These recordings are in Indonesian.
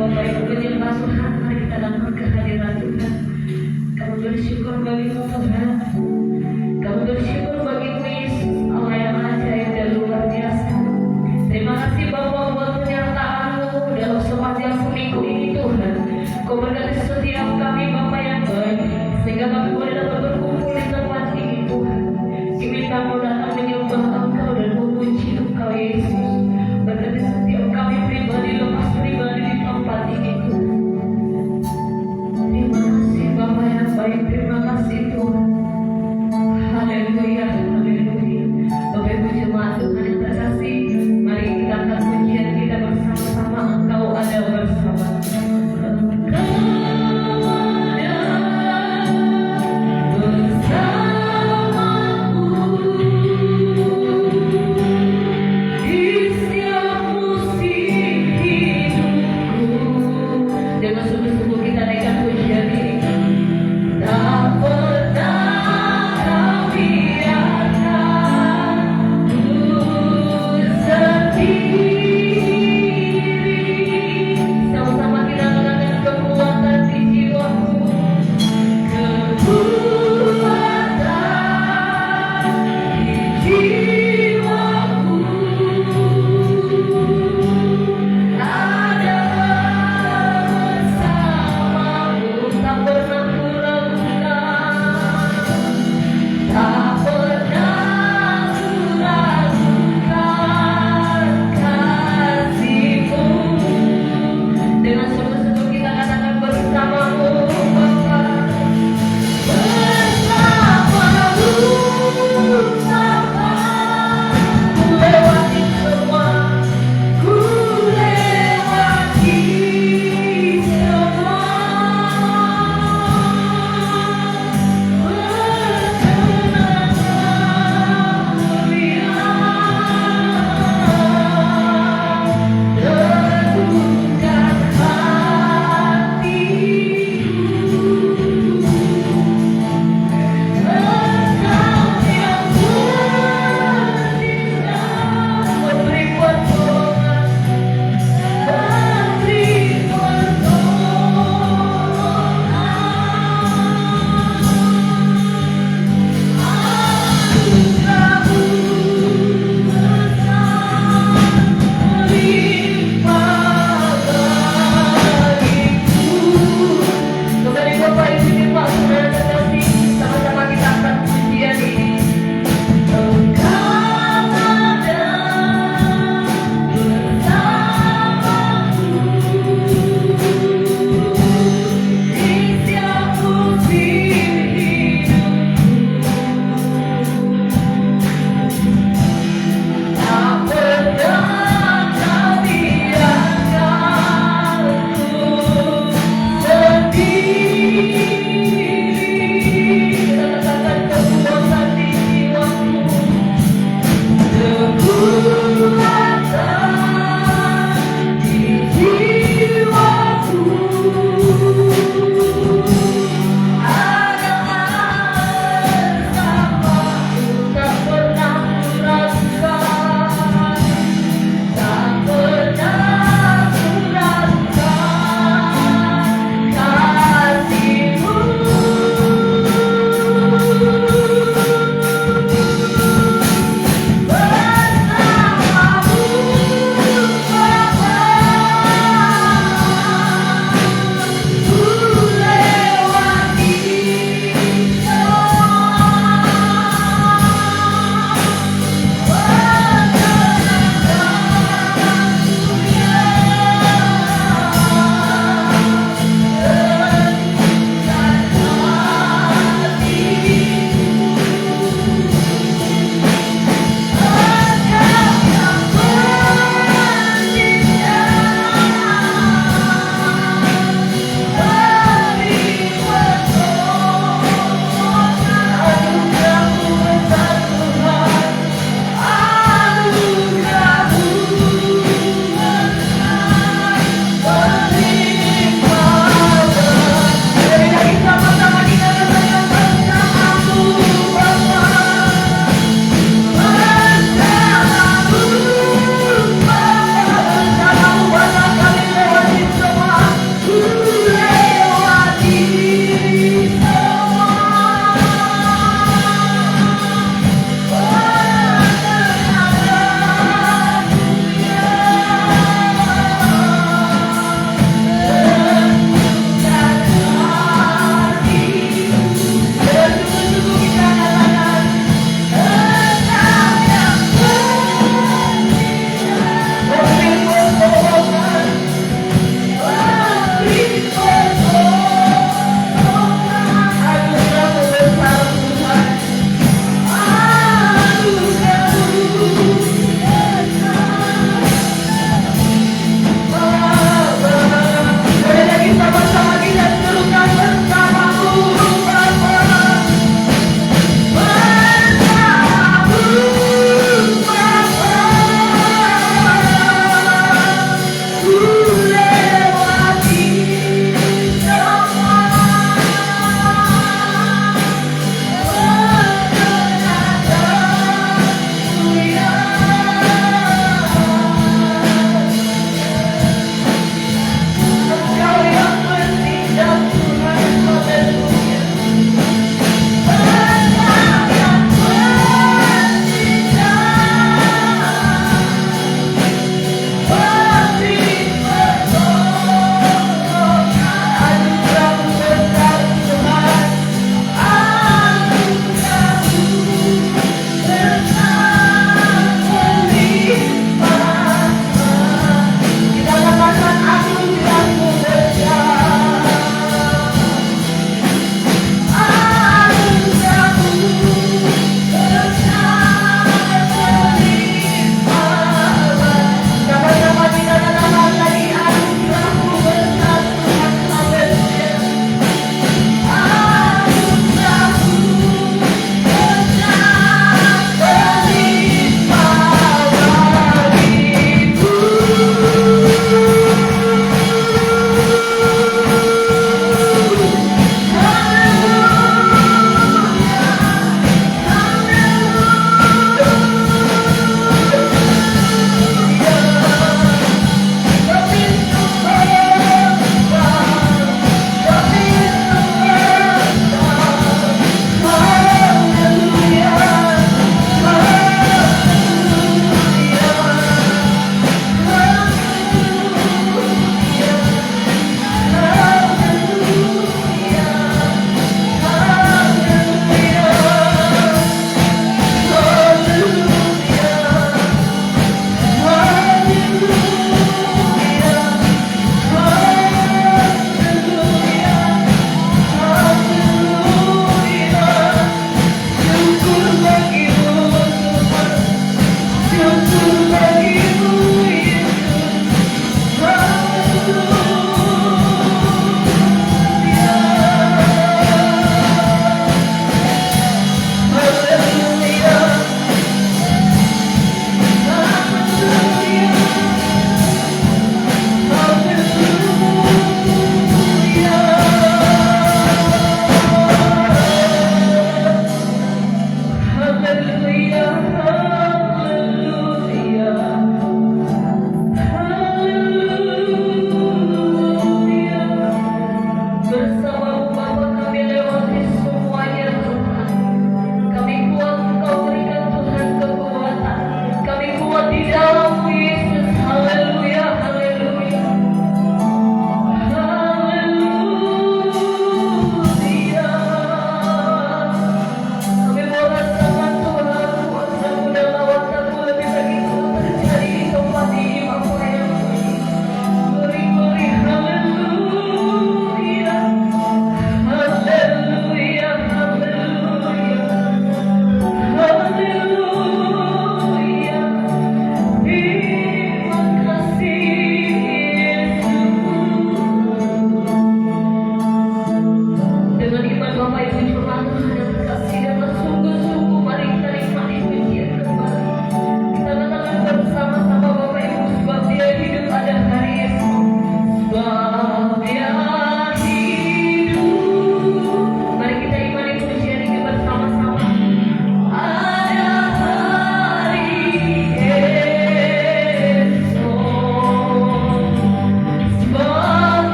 Bapak Ibu penyembah Tuhan, mari kita datang ke hadirat Tuhan. Kami bersyukur bagi-Mu Tuhan. Kami bersyukur bagi-Mu Yesus, Allah yang ajaib dan luar biasa. Terima kasih Bapa buat penyertaan-Mu dalam sepanjang seminggu ini Tuhan. Kau berkati setiap kami Bapa yang baik, sehingga kami boleh dapat berkumpul di tempat ini Tuhan. Kami minta Kau datang menyembah Engkau dan memuji Engkau Yesus. Berkati setiap kami pribadi lepas pribadi di tempat ini Tuhan. Terima kasih Bapa yang baik, terima kasih Tuhan. Haleluya, haleluya. Bapak Ibu jemaat Tuhan yang terkasih, mari kita angkat pujian kita bersama-sama. Engkau ada bersama. Engkau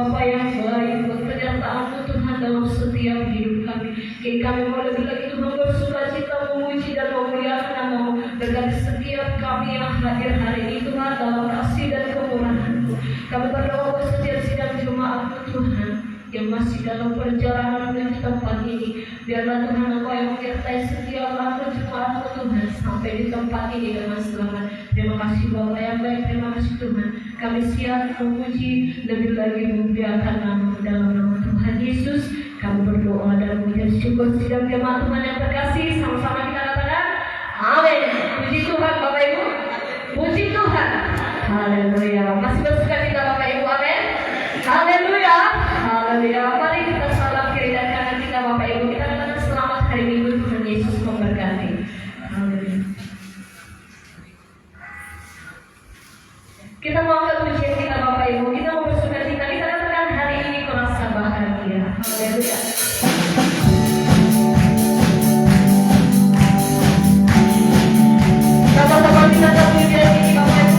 Bapa yang baik, buat penyertaan-Mu Tuhan dalam setiap hidup kami. Kini kami mau lebih lagi Tuhan bersuka cita memuji dan memuliakan nama-Mu dengan setiap kami yang hadir hari ini Tuhan dalam kasih dan kemurahan-Mu. Kami berdoa buat setiap sidang jemaat-Mu Tuhan yang masih dalam perjalanan menuju tempat ini. Biarlah Tuhan Engkau yang menyertai setiap langkah jemaat-Mu Tuhan sampai di tempat ini dengan selamat. Terima kasih Bapa yang baik, terima kasih Tuhan. Kami siap memuji lebih lagi memuliakan nama-Mu dalam nama Tuhan Yesus. Kami berdoa dan mengucap syukur sidang jemaat Tuhan yang terkasih. Sama-sama kita katakan amin. Puji Tuhan Bapak Ibu, puji Tuhan. Haleluya. Masih bersuka cita Bapak Ibu, amin. Haleluya. Haleluya. Mari kita salam kiri dan kanan kita Bapak Ibu. Kita katakan selamat hari Minggu, Tuhan Yesus memberkati. Haleluya. Kita mau angkat pujian kita Bapak Ibu. Kita mau bersuka cita. Kita katakan hari ini kurasa bahagia. Haleluya. Sama-sama kita angkat pujian ini Bapak Ibu.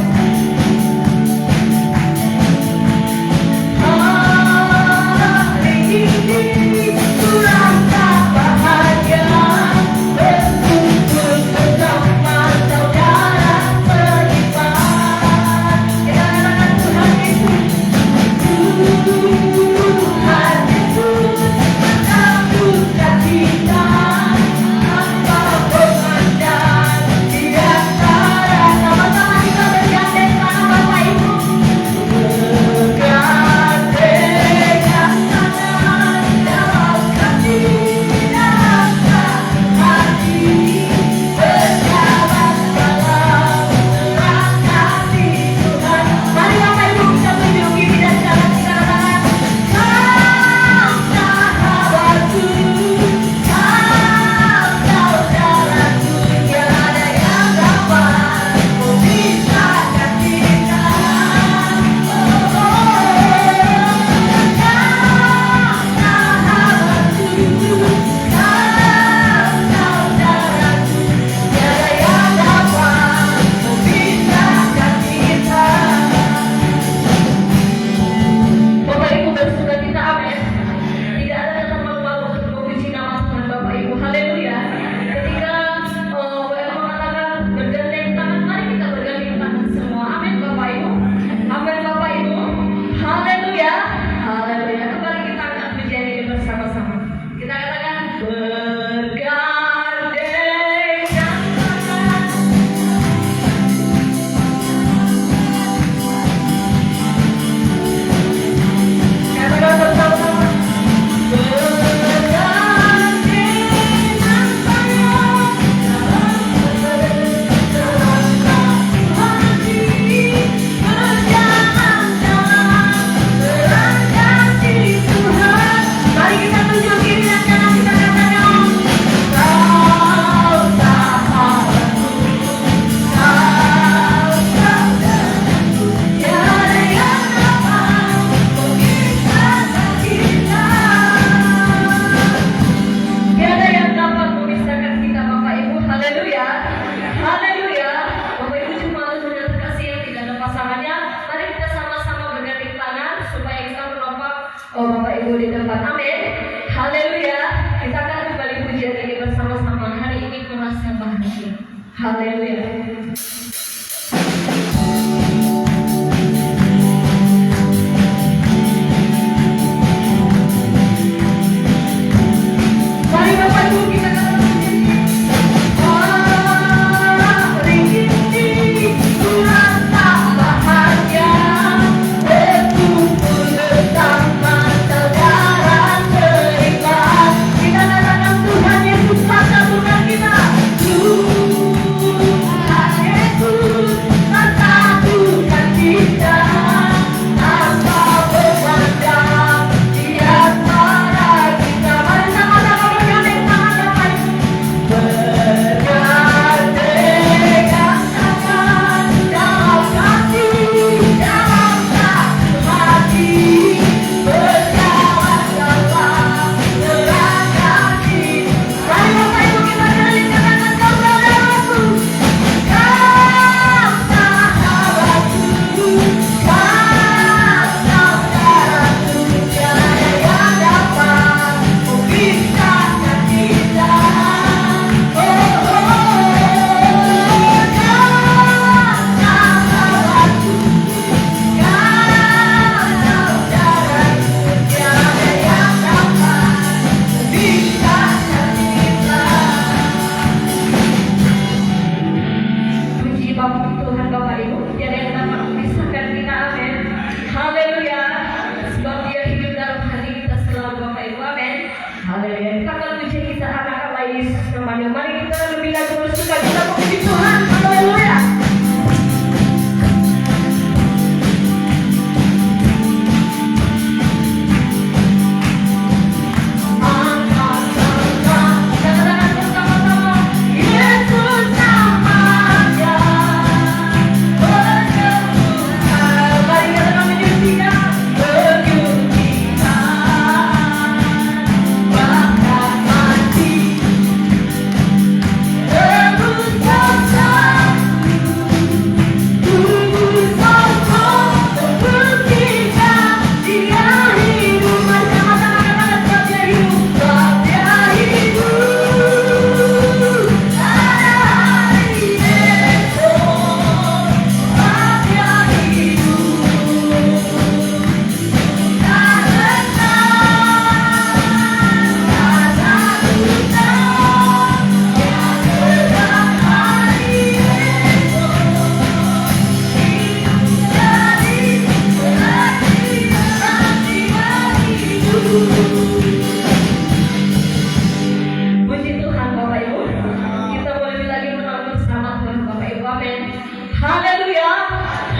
Haleluya,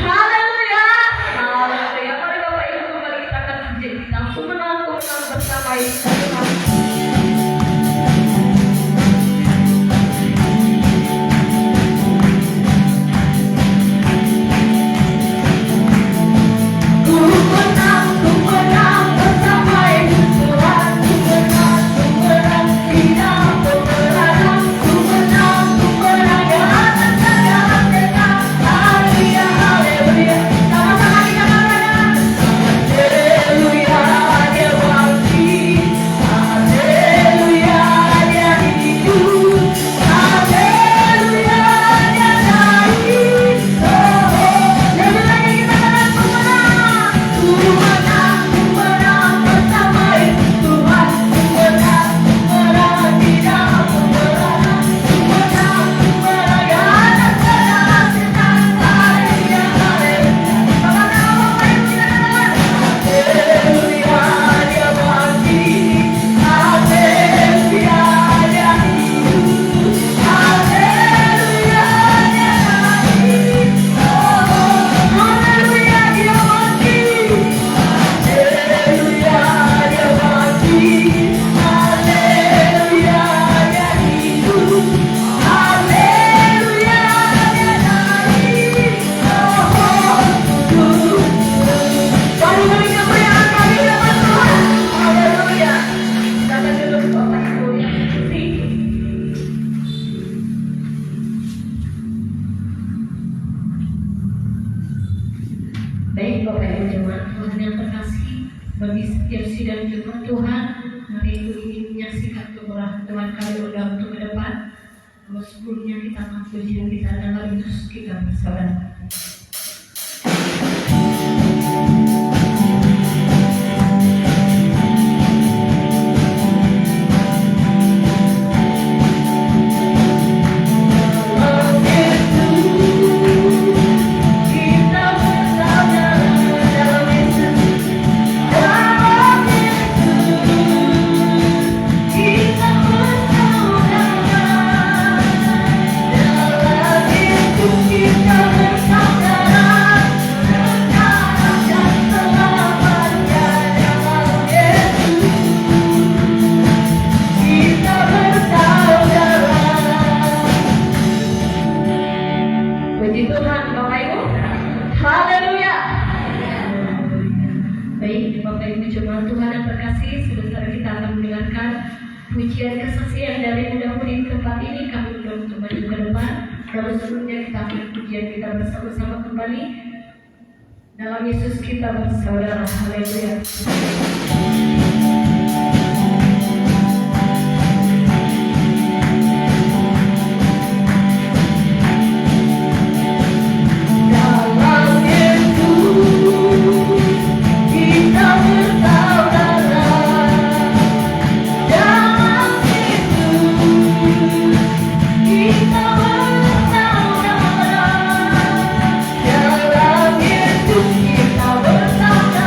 haleluya, haleluya. Mari Bapak Ibu kembali kita akan puji kita. Ku menang bersama Tuhan. Baik Bapak Ibu jemaat Tuhan yang terkasih, bagi setiap sidang jemaat Tuhan, hari itu ingin menyaksikan kemurahan Tuhan kali udah untuk ke depan. Kalau sebelumnya kita akan pujian kita dalam Yesus kita bersabar. Puji Tuhan Bapak Ibu. Haleluya. Baik Bapak Ibu jemaat Tuhan yang terkasih, sebentar kita akan mendengarkan pujian kesaksian dari mudah-mudahan tempat ini. Kami untuk maju ke depan. Lalu sebelumnya kita akan pujian kita bersama-sama kembali dalam Yesus kita bersaudara. Haleluya. Kita bersama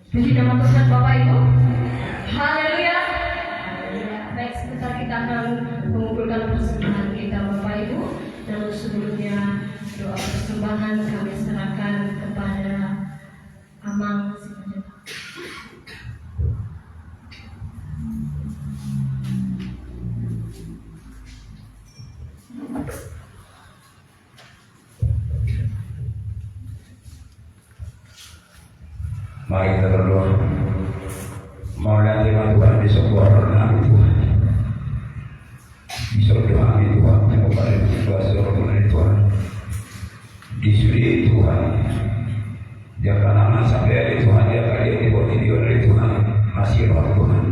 Puji nama Tuhan Bapak Ibu. Haleluya. Baik, sebentar kita akan persembahan kami serahkan kepada Amang si pendeta. Mari kita berdoa. Mohon terima Tuhan di sebuah renang Tuhan. Di sebuah kami Tuhan, kepada Tuhan seluruh Tuhan. Di suri Tuhan. Jangan anak sampai hari Tuhan dia kali ini buat video dari Tuhan masih roh Tuhan.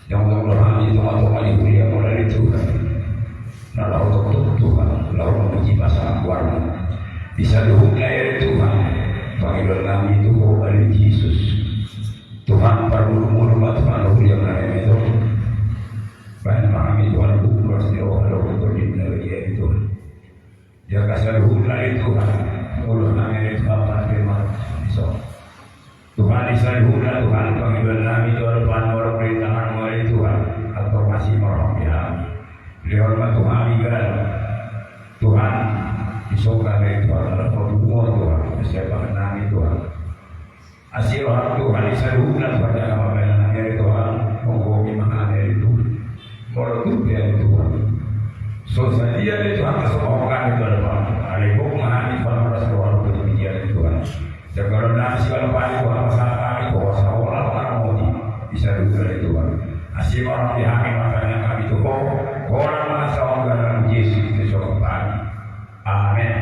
Yang mengulangi Tuhan diberi mulai Tuhan. Nalar untuk Tuhan, lalu memuji masalah warna. Bisa dihukai Tuhan. Panggilan kami itu dari Yesus. Tuhan perlu rumah Tuhan yang lain itu. Banyak kami Tuhan bukan sejauh kalau untuk dinilai itu. Dia kasih hulai Tuhan. Mulut kami itu apa firman Yesus. Tuhan Israel hulai Tuhan panggilan kami itu Tuhan orang perintahan mulai Tuhan atau masih merahmi kami. Dihormat Tuhan juga Tuhan disokan dari Tuhan adalah perhubungan Tuhan siapa menangi Tuhan asyik orang Tuhan disadukan pada kemampuan dari Tuhan menghubungi makna dari Tuhan menutup dari Tuhan selesai dia dari Tuhan kesemohokan itu adalah alaikum mahani pada Tuhan untuk demikian dari Tuhan jangan nasi kalau pada Tuhan masalah kami bahwa orang mau disadukan dari Tuhan asyik orang dihakim makanya kami Tuhan orang masa orang dalam Yesus Kristus kembali. Amin.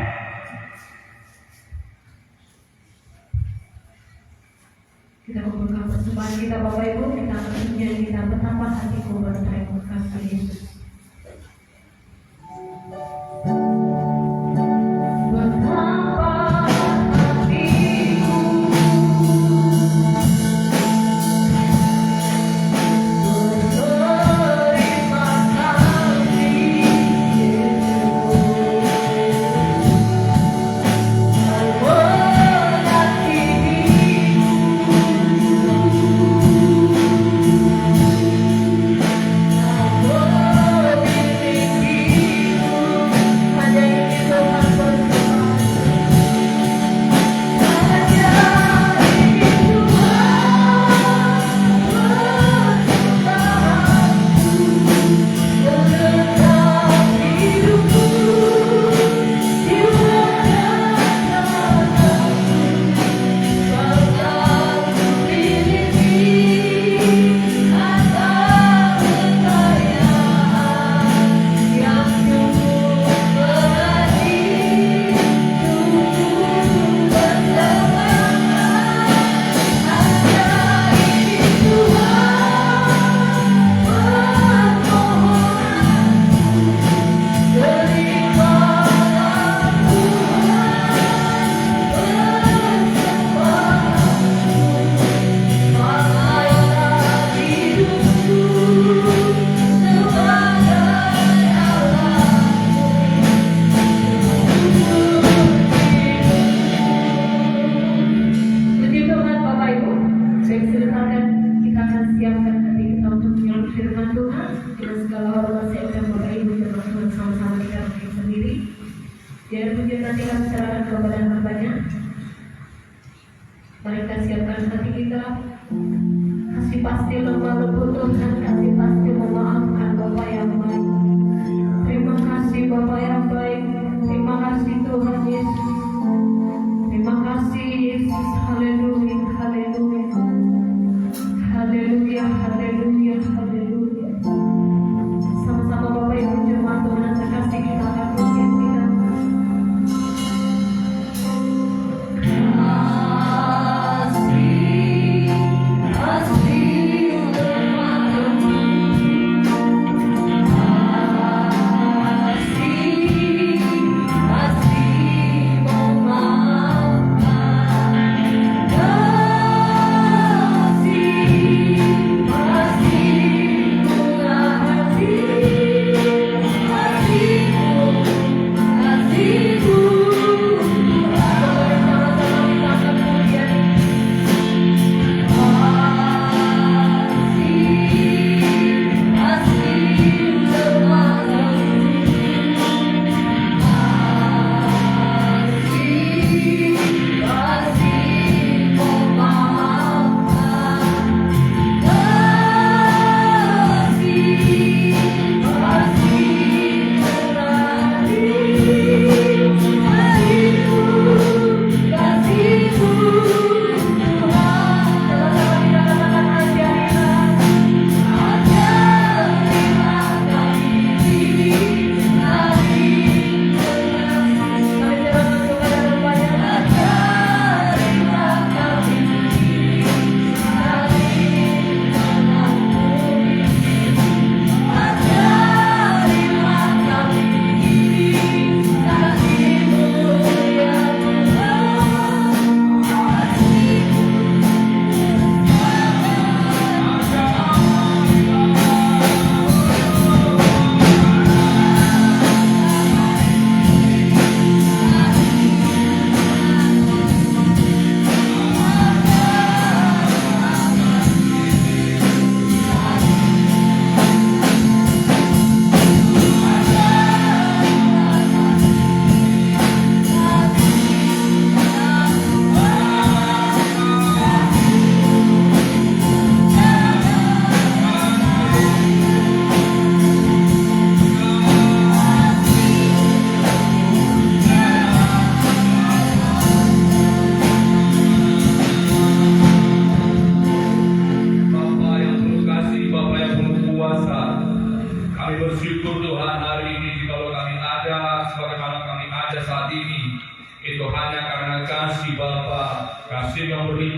Kita membuka persembahan kita Bapak Ibu, kita akan menjadi kita betapa hatiku berterima kasih Yesus.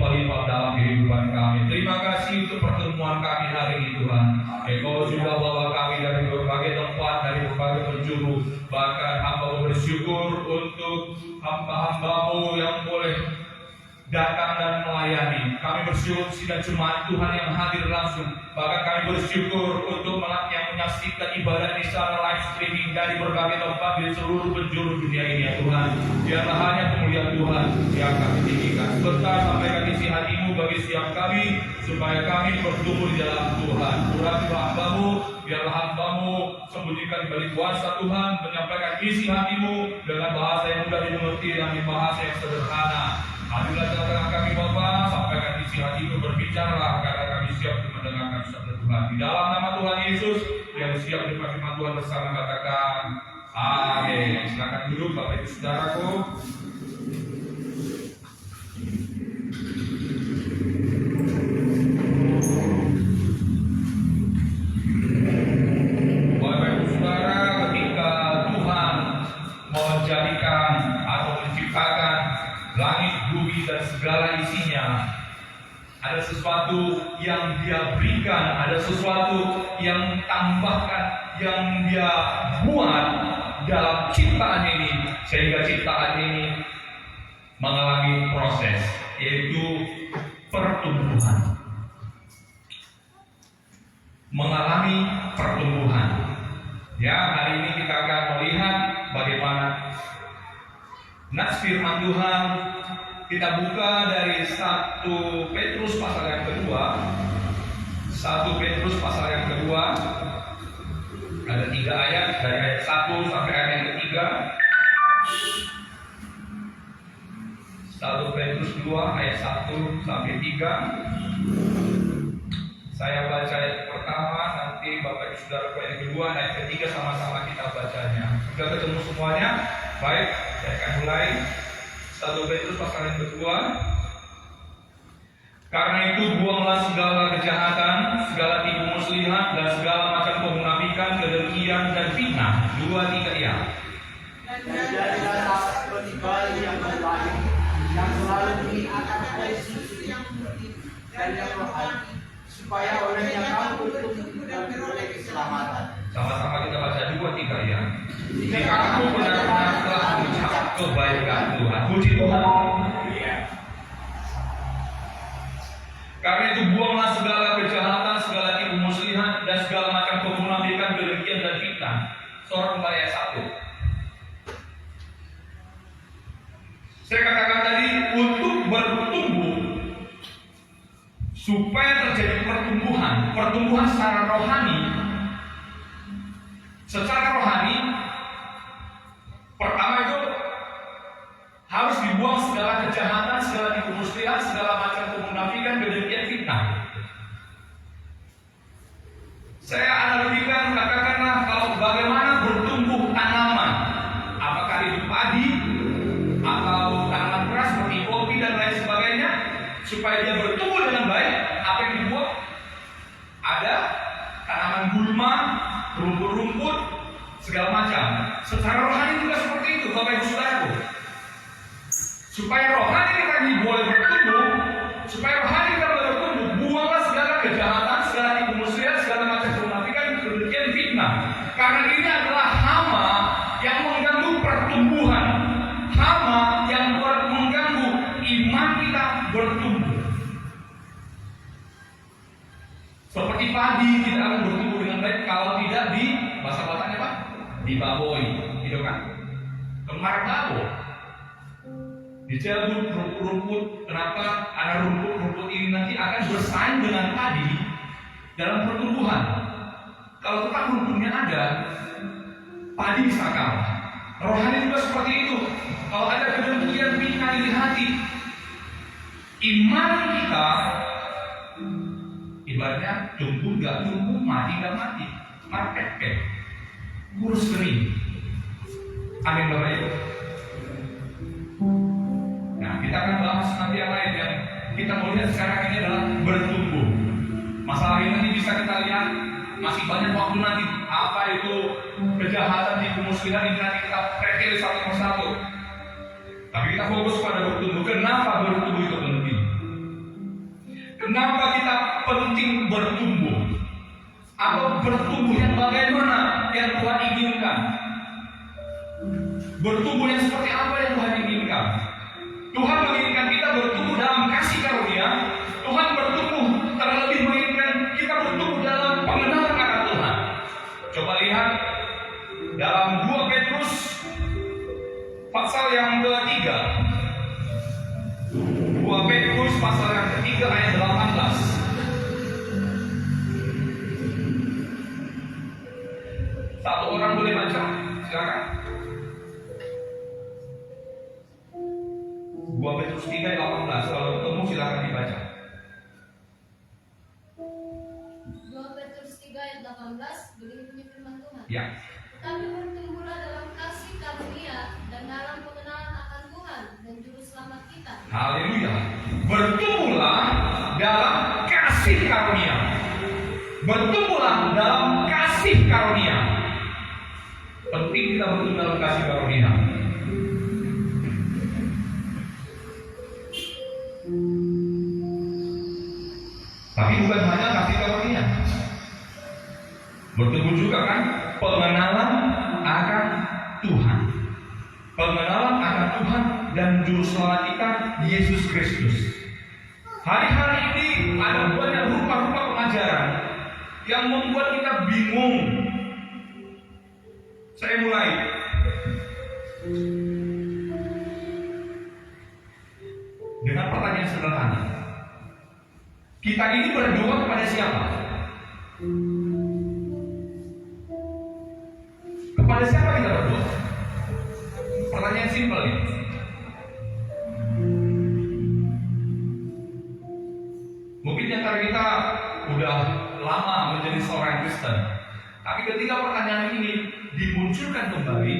berlipat dalam kehidupan kami. Terima kasih untuk pertemuan kami hari ini Tuhan. Engkau sudah bawa kami dari berbagai tempat, dari berbagai penjuru. Bahkan hamba bersyukur untuk hamba-hambamu yang boleh datang dan melayani. Kami bersyukur tidak cuma Tuhan yang hadir langsung, bahkan kami bersyukur untuk yang menyaksikan ibadah di sana live streaming dari berbagai tempat di seluruh penjuru dunia ini ya Tuhan. Biarlah hanya kemuliaan Tuhan yang kami tinggikan. Serta sampaikan isi hatimu bagi setiap kami, supaya kami bertumbuh di dalam Tuhan. Urapilah hambamu, biarlah hambamu sembunyikan di balik kuasa Tuhan, menyampaikan isi hatimu dengan bahasa yang mudah dimengerti dan bahasa yang sederhana. Hadirlah tengah kami Bapa, sampaikan isi hatimu, berbicara karena kami siap untuk mendengarkan sabda Tuhan. Di dalam nama Tuhan Yesus yang siap menerima firman Tuhan bersama, katakan amin. Silakan duduk Bapak Ibu Saudaraku. Bapak Ibu Saudara, ketika Tuhan menjadikan atau menciptakan langit, bumi, dan segala isinya, ada sesuatu yang Dia berikan, ada sesuatu yang tambahkan, yang Dia buat dalam ciptaan ini, sehingga ciptaan ini mengalami proses, yaitu pertumbuhan. Mengalami pertumbuhan. Ya, hari ini kita akan melihat bagaimana nats firman Tuhan. Kita buka dari 1 Petrus pasal yang kedua. 1 Petrus pasal yang kedua. Ada 3 ayat, dari ayat 1 sampai ayat yang ketiga. 1 Petrus 2 ayat 1 sampai 3. Saya baca ayat pertama, nanti Bapak Ibu Saudara ayat kedua, ayat ketiga sama-sama kita bacanya. Sudah ketemu semuanya? Baik, saya akan mulai. 1 Petrus pasal yang kedua. Karena itu buanglah segala kejahatan, segala tipu muslihat, dan segala macam kemunafikan, kedengkian, dan fitnah. 2, 3 ya. Dan jadilah penibal yang baik, yang selalu mengingatkan Yesus yang murni dan yang rohani, supaya olehnya kamu bertumbuh dan beroleh keselamatan. Sama-sama kita baca 2, 3 ya. Jika kamu benar-benar telah mengucap kebaikan Tuhan, puji Tuhan. Karena itu buanglah segala kejahatan, segala tipu muslihat, dan segala macam kemunafikan, kedengkian, dan fitnah. Surah ayat 1. Saya katakan tadi, untuk bertumbuh, supaya terjadi pertumbuhan secara rohani. Secara rohani, pertama itu harus dibuang segala kejahatan, segala tipu muslihat, segala macam kemunafikan, kedengkian, fitnah. Saya analogikan, katakanlah kalau bagaimana bertumbuh tanaman, apakah itu padi atau tanaman keras seperti kopi dan lain sebagainya, supaya dia bertumbuh dengan baik. Apa yang dibuat? Ada tanaman gulma, rumput-rumput, segala macam. Secara rohani juga seperti itu, Bapak Ibu Saudaraku. Supaya rohani kita ini boleh bertumbuh, supaya rohani kita boleh bertumbuh, buanglah segala kejahatan, segala tipu muslihat, segala macam kemunafikan, kedengkian, fitnah. Karena ini adalah hama yang mengganggu pertumbuhan, hama yang mengganggu iman kita bertumbuh. Seperti padi tidak akan bertumbuh dengan baik kalau tidak di bahasa Bataknya Pak, dibaboi, gitu kan? Kemar babo, dicabut rumput-rumput. Kenapa? Karena rumput-rumput ini nanti akan bersaing dengan padi dalam pertumbuhan. Kalau tetap rumputnya ada, padi bisa kalah. Rohani juga seperti itu. Kalau ada kedengkian, fitnah di hati, iman kita ibaratnya tumbuh nggak tumbuh, mati nggak mati, market kurus kering. Amin Bapak Ibu. Nah, kita akan bahas nanti yang lain yang kita mau lihat sekarang ini adalah bertumbuh. Masalah ini nanti bisa kita lihat, masih banyak waktu nanti. Apa itu kejahatan, tipu muslihat, ini nanti kita perhatikan satu persatu. Tapi kita fokus pada bertumbuh. Kenapa bertumbuh itu penting? Kenapa kita penting bertumbuh? Atau bertumbuh yang bagaimana yang Tuhan inginkan? Bertumbuh yang seperti apa yang Tuhan inginkan? Tuhan menginginkan kita bertumbuh dalam kasih karunia. Tuhan bertumbuh, terlebih menginginkan kita bertumbuh dalam pengenalan akan Tuhan. Coba lihat dalam 2 Petrus pasal yang ketiga. 2 Petrus pasal yang ketiga ayat 18. Satu orang boleh baca, silakan. 2 Petrus 3 ayat 18. Kalau ketemu silakan dibaca. 2 Petrus 3 ayat 18 begini firman Tuhan. Ya. Tetapi bertumbuhlah dalam kasih karunia dan dalam pengenalan akan Tuhan dan juru selamat kita. Haleluya. Bertumbuhlah dalam kasih karunia. Bertumbuhlah dalam kasih karunia. Penting kita bertumbuh dalam kasih karunia. Tapi bukan hanya kasih karunia. Bertumbuh juga kan pengenalan akan Tuhan. Pengenalan akan Tuhan dan juru selamat kita Yesus Kristus. Hari-hari ini ada banyak rupa-rupa pengajaran yang membuat kita bingung. Saya mulai. Dengan pertanyaan sederhana. Kita ini berdoa kepada siapa? Kepada siapa kita berdoa? Pertanyaan simpel ini. Mungkin di antara kita udah lama menjadi seorang Kristen, tapi ketika pertanyaan ini dimunculkan kembali,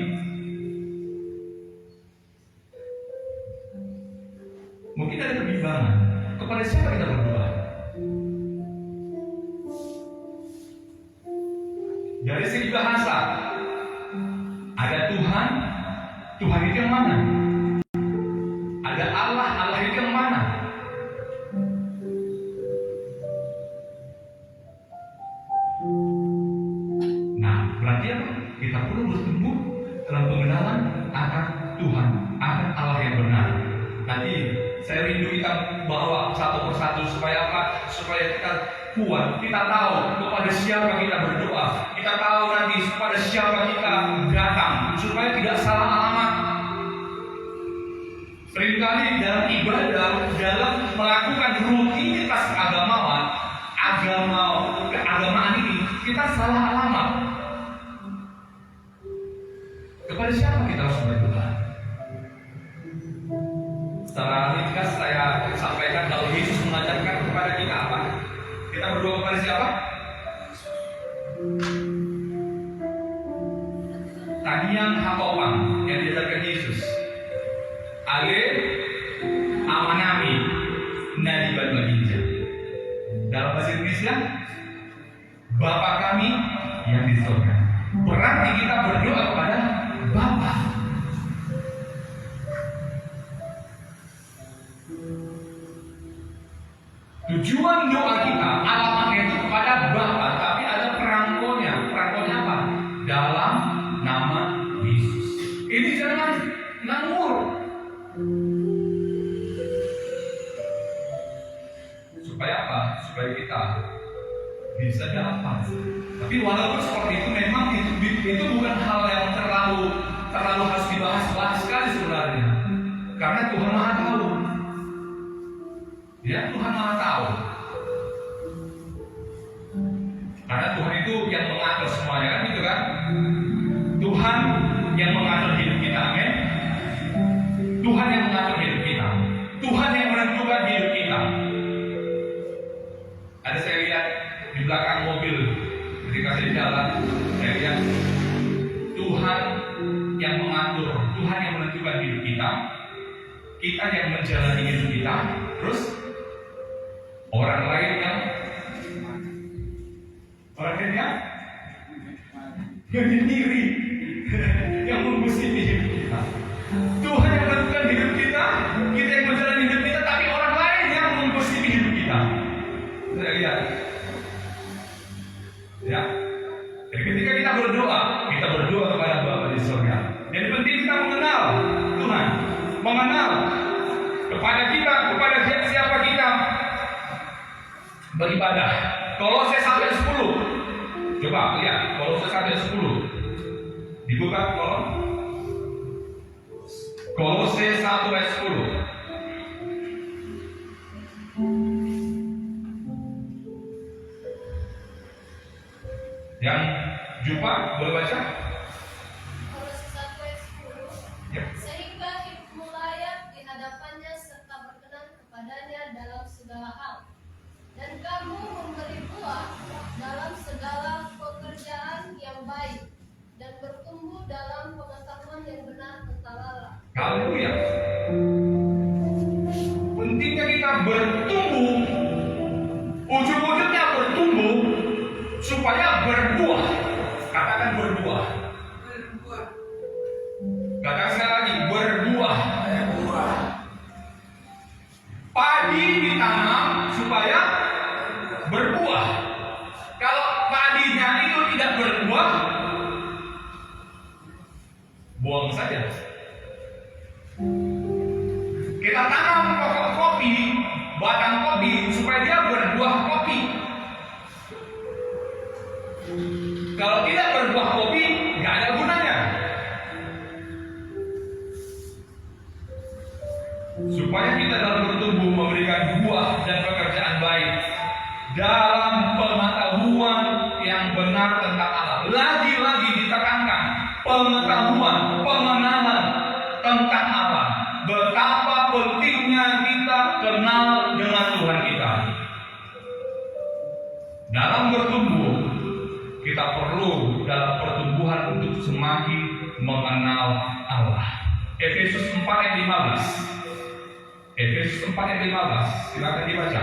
mungkin ada kebimbangan. Kepada siapa kita berdoa? Dari segi bahasa, ada Tuhan, Tuhan itu yang mana? Ada Allah, Allah itu yang mana? Nah, berarti apa? Kita perlu bertumbuh dalam pengenalan akan Tuhan, akan Allah yang benar. Nanti saya rindu kita bawa satu persatu supaya apa? Supaya kita kuat, kita tahu kepada siapa kita berdoa, kita tahu nanti kepada siapa kita datang, supaya tidak salah alamat. Seringkali dalam ibadah, dalam melakukan rutinitas keagamaan ini, kita salah alamat. Kepada siapa kita harus berdoa? Secara ringkas saya sampaikan kalau Yesus mengajarkan kepada kita apa? Kita berdoa kepada siapa? Tadi yang hakopang yang diajarkan Yesus. Ale amanami nadi baginja. Dalam bahasa Indonesia, Bapa kami yang di surga. Berarti kita berdoa kepada Bapa. Tujuan doa kita alamatnya itu kepada Bapa, tapi ada perangkonya. Perangkonya apa? Dalam nama Yesus. Ini jangan nganggur. Supaya apa? Supaya kita bisa dapat. Tapi walaupun seperti itu, memang itu bukan hal yang terlalu harus dibahas sekali sebenarnya. Karena Tuhan Maha tahu. Ya, Tuhan Maha tahu. Karena Tuhan itu yang mengatur semuanya, kan gitu kan? Tuhan yang mengatur hidup kita, amin. Tuhan yang mengatur hidup kita. Tuhan yang menentukan hidup kita. Ada saya lihat di belakang mobil ketika saya jalan, saya lihat Tuhan yang mengatur, Tuhan yang menentukan hidup kita. Kita yang menjalani hidup kita, terus orang lain yang diri yang mengusimi hidup kita. Tuhan yang menentukan hidup kita, kita yang menjalani hidup kita, tapi orang lain yang mengusimi hidup kita. lihat. Ya. Jadi ketika kita berdoa kepada Bapa di surga. Jadi penting kita mengenal Tuhan, mengenal kepada siapa kita beribadah. Kolose 1:10. Coba lihat Kolose 1:10. Dibuka kolom. Kolose 1:10. Yang jumpa boleh baca? Kolose 1:10. Ya. Sehingga hidupmu layak di hadapannya serta berkenan kepadanya dalam segala hal. Dan kamu memberi buah dalam segala pekerjaan yang baik dan bertumbuh dalam pengetahuan yang benar tentang Allah. Haleluya. Pentingnya kita bertumbuh, ujung-ujungnya bertumbuh supaya berbuah. Katakan berbuah. Katakan sekali lagi, berbuah. Padi ditanam supaya berbuah. Kalau padinya itu tidak berbuah, buang saja. Kita tanam pokok kopi, batang kopi supaya dia berbuah kopi. Kalau tidak berbuah kopi, nggak ada gunanya. Supaya kita dalam bertumbuh memberikan buah dan pekerjaan baik dalam pengetahuan yang benar tentang Allah. Lagi-lagi ditekankan pengetahuan, pengenalan tentang Allah. Betapa pentingnya kita kenal dengan Tuhan kita. Dalam bertumbuh, kita perlu dalam pertumbuhan untuk semakin mengenal Allah. Efesus 4:15. Efesus 4:15. Silakan dibaca.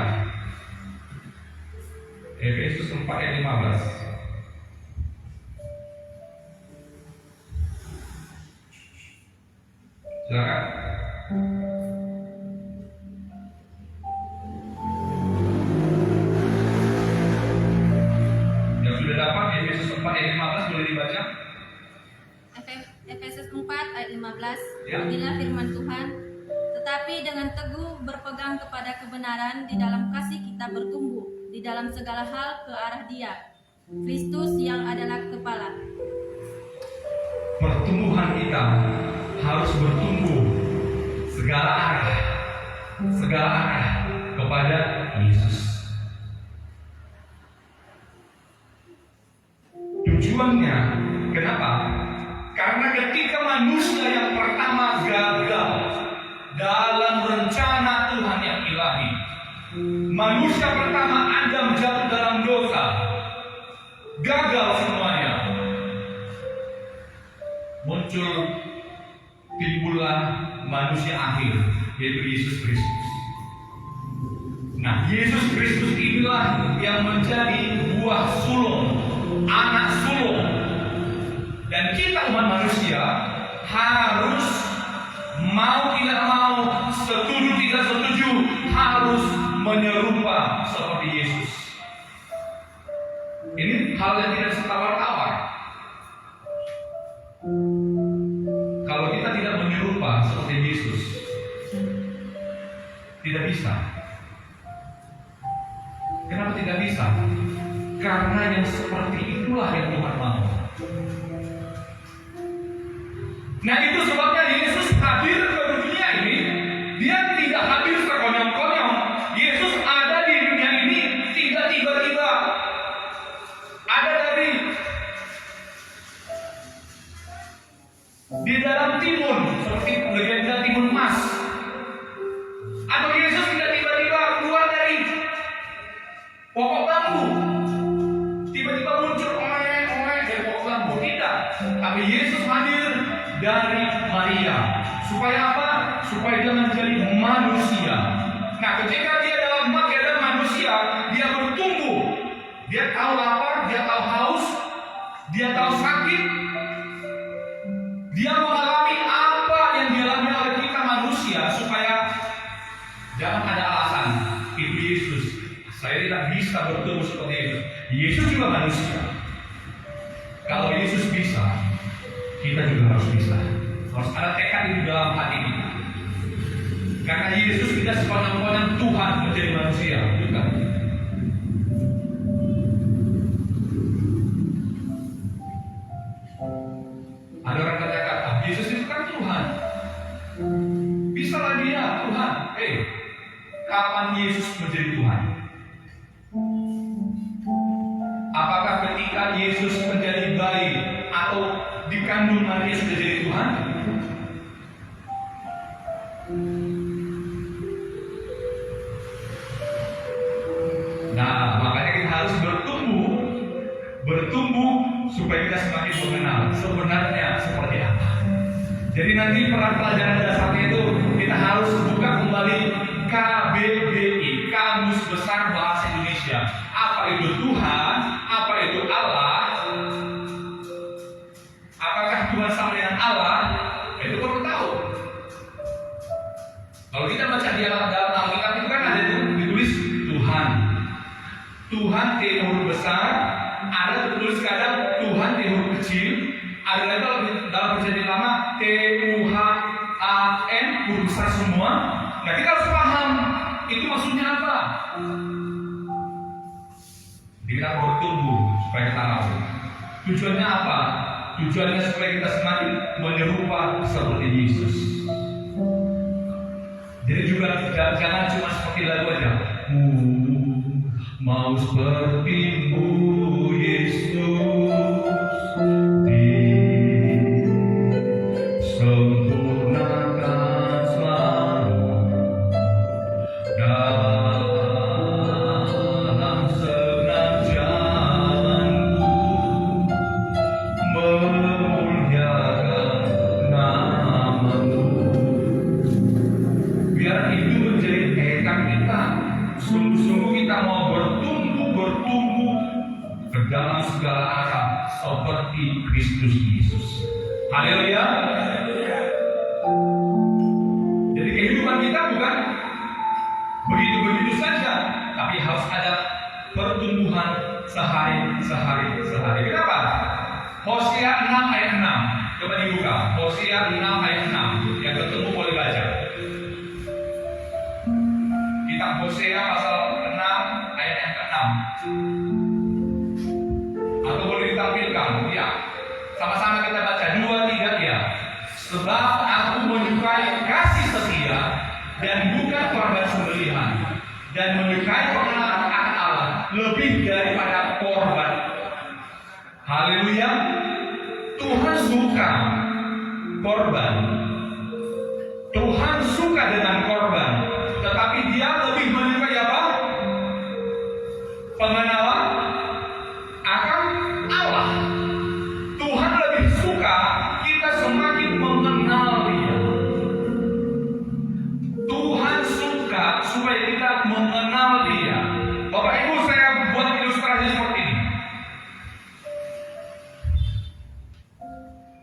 Efesus 4:15. Silakan. Yang sudah dapat Efesus 4:15 boleh dibaca. Efesus 4:15. Ya. Inilah firman Tuhan. Tetapi dengan teguh berpegang kepada kebenaran di dalam kasih kita bertumbuh di dalam segala hal ke arah Dia, Kristus yang adalah kepala. Pertumbuhan kita harus bertumbuh segala arah kepada Yesus. Tujuannya kenapa? Karena ketika manusia yang pertama gagal dalam rencana Tuhan yang ilahi, manusia pertama Adam jatuh dalam dosa, gagal semuanya. Timbullah manusia akhir, yaitu Yesus Kristus. Nah, Yesus Kristus inilah yang menjadi buah sulung, anak sulung. Dan kita umat manusia harus mau tidak mau, setuju tidak setuju, harus menyerupa seperti Yesus. Ini hal yang tidak setawar-tawar. Kalau kita tidak menyerupa seperti Yesus, tidak bisa. Kenapa tidak bisa? Karena yang seperti itulah yang Tuhan mau. Nah, itu sebabnya Yesus hadir ke dunia ini. Dia tidak hadir sekonyong-konyong. Yesus ada di dunia ini tidak tiba-tiba. Ada dari di dalam timun, seperti legenda timun emas. Atau Yesus tidak tiba-tiba keluar dari pokok bambu, tiba-tiba muncul dari pokok bambu. Tidak. Tapi Yesus hadir dari Maria. Supaya apa? Supaya dia menjadi manusia. Nah, ketika dia dalam manusia, dia bertumbuh. Dia tahu lapar, dia tahu haus, dia tahu sakit. Dia mengalami apa yang dialami oleh kita manusia, supaya jangan ada alasan. Itu Yesus, saya tidak bisa bisa bertumbuh seperti Yesus. Yesus juga manusia. Kalau Yesus bisa, kita juga harus bisa. Harus ada tekad di dalam hati kita. Karena Yesus tidak sepanjang-panjang Tuhan menjadi manusia, bukan? Ada orang katakan, Yesus itu kan Tuhan. Bisalah dia Tuhan. Kapan Yesus menjadi Tuhan? Apakah ketika Yesus menjadi bayi atau dikandung Maria sudah jadi Tuhan? Nah, makanya kita harus bertumbuh supaya kita semakin mengenal sebenarnya seperti apa. Jadi nanti pelajaran dasarnya itu kita harus buka kembali KBBI, Kamus Besar Bahasa Indonesia. Apa itu Tuhan? Apa itu Allah? Apakah Tuhan sama dengan Allah? Itu perlu tahu. Kalau kita baca di dalam Alkitab itu kan ada ditulis Tuhan. Tuhan T huruf besar, ada tertulis kadang Tuhan T huruf kecil, ada lagi dalam perjanjian lama TUHAN huruf besar semua. Nah, kita harus paham itu maksudnya apa. Kita bertumbuh supaya kita tahu tujuannya apa. Tujuannya supaya kita semakin menyerupa seperti Yesus. Jadi juga jangan cuma seperti lagu aja. Mau seperti-Mu Yesus, disempurnakan selalu dalam segenap jalanku, memuliakan nama-Mu. Biar itu menjadi tekad kita. Sungguh-sungguh kita mau bertumbuh ke dalam segala arah seperti Kristus Yesus. Haleluya. Jadi kehidupan kita bukan begitu-begitu saja, tapi harus ada pertumbuhan sehari. Kenapa? Hosea 6 ayat 6. Coba dibuka. Hosea 6 ayat 6. Yang ketemu boleh baca. Kitab Hosea pasal 6 ayat yang ke-6. Atau boleh ditampilkan, ya. Sama-sama kita baca 2, 3 ya. Sebab aku menyukai kasih setia dan bukan korban sembelihan, dan menyukai pengenalan akan Allah lebih daripada korban. Haleluya. Tuhan suka korban. Tuhan suka dengan korban. Tetapi Dia lebih menyukai apa? Pengenalan akan Allah. Tuhan lebih suka kita semakin mengenal Dia. Tuhan suka supaya kita mengenal Dia. Bapak Ibu, saya buat ilustrasi seperti ini.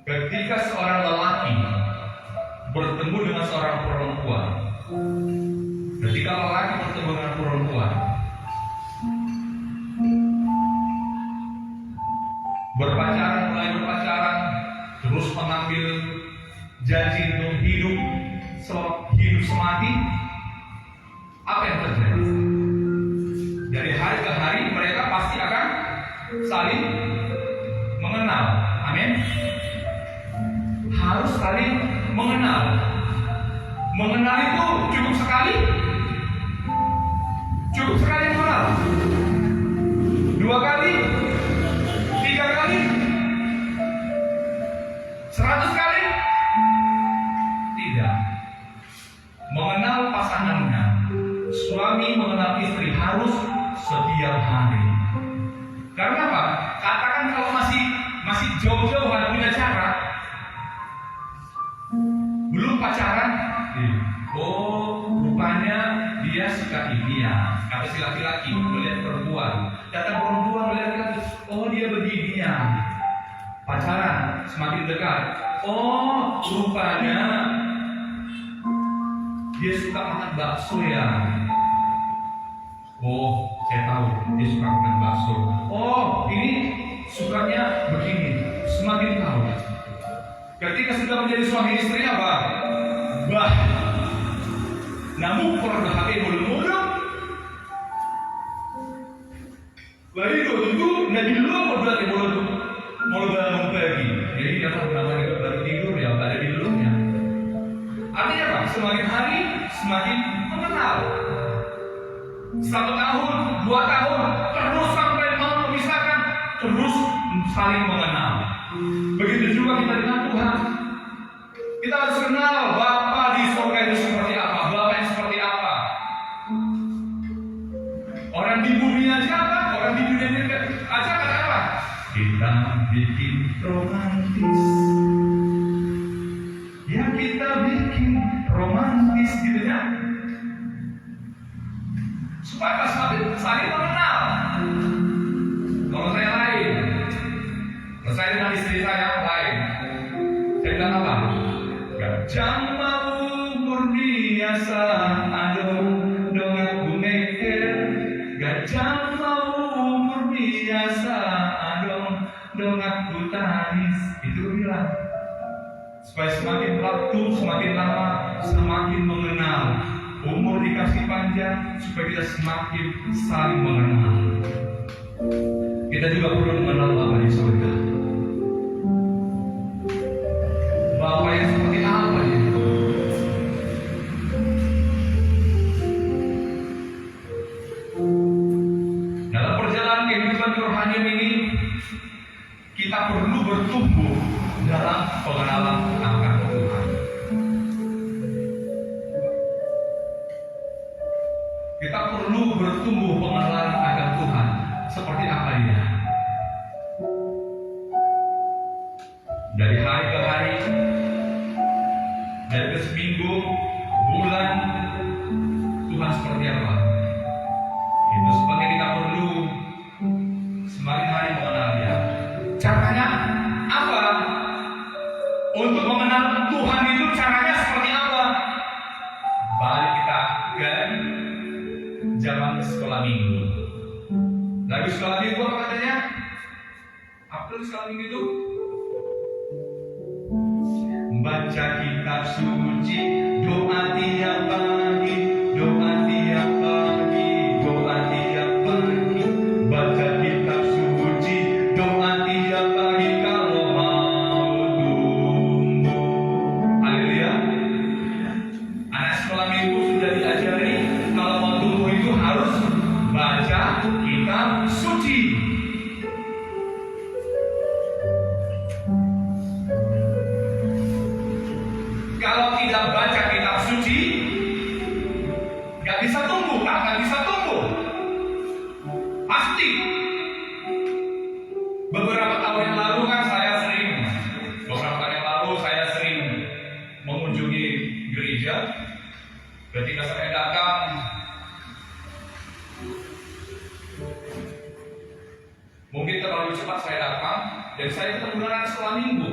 Ketika seorang lelaki bertemu dengan seorang perempuan, ketika lelaki bertemu dengan perempuan, mulai berpacaran, terus mengambil janji untuk hidup semati, apa yang terjadi? Dari hari ke hari mereka pasti akan saling mengenal. Amin. Harus saling mengenal. Mengenal itu cukup sekali mengenal. 2 kali, 3 kali, 100 kali? Tidak. Mengenal pasangannya, suami mengenal istri harus setiap hari. Karena apa? Katakan kalau masih jauh-jauhan punya cara, belum pacaran, oh rupanya dia suka ini ya. Kata si laki-laki melihat perempuan, datang perempuan melihat laki-laki, oh dia begini ya. Pacaran semakin dekat, oh rupanya dia suka makan bakso ya. Oh Saya tahu dia suka makan bakso. Oh, ini sukanya begini. Semakin tahu. Ketika sudah menjadi suami istri apa? Bah. Namun pernah hati mulu-mulu. Lalu itu nabi lu berdua di mulut bangun pagi. Jadi dia namanya baru tidur ya, ada di dulunya. Artinya apa? Semakin hari semakin mengenal. 1 tahun, 2 tahun, terus sampai mau memisahkan, terus saling mengenal. Begitu juga kita dengan Tuhan. Kita harus kenal Bapa di surga itu seperti apa, Bapa yang seperti apa. Orang di bumi aja apa? Orang di dunia ini aja kata apa? Kita bikin romantis. Ya kita bikin romantis gitu ya. Supaya saling mengenal. Kalau saya lain, kalau saya dengan istri saya lain, saya bilang apa? Gajah mau berbiasa, aduh dong aku mikir. Gajah mau berbiasa, aduh dong aku tangis. Itu bilang. Supaya semakin waktu, semakin lama, semakin mengenal. Umur dikasih panjang supaya kita semakin saling mengenal. Kita juga perlu mengenal Bapa di surga. Bapa yang seperti apa ya? Dalam perjalanan kehidupan kerohanian ini, kita perlu bertumbuh dalam pengenalan akan Tuhan. Kita perlu bertumbuh pengenalan akan Tuhan seperti apa dia. Dari hari ke hari, dari ke seminggu, bulan, Tuhan seperti apa. Itu sebabnya kita perlu semakin hari mengenal dia. Caranya apa? Untuk mengenal Tuhan itu caranya seperti apa? Balik kita ke zaman sekolah minggu. Lagi sekolah minggu apa katanya? Apa itu sekolah minggu itu? Baca kitab suci, doa tiap pagi, doa tiap pagi, doa tiap pagi. Baca kitab suci, doa tiap pagi kalau mau tumbuh. Haleluya. Anak sekolah minggu sudah diajari kalau mau tumbuh itu harus baca kitab suci. Kalau tidak baca kitab suci, nggak bisa tumbuh, nggak akan bisa tumbuh. Pasti. Beberapa tahun yang lalu kan beberapa tahun yang lalu saya sering mengunjungi gereja. Ketika saya datang, mungkin terlalu cepat saya datang, dan saya ketemu dengan sekolah minggu.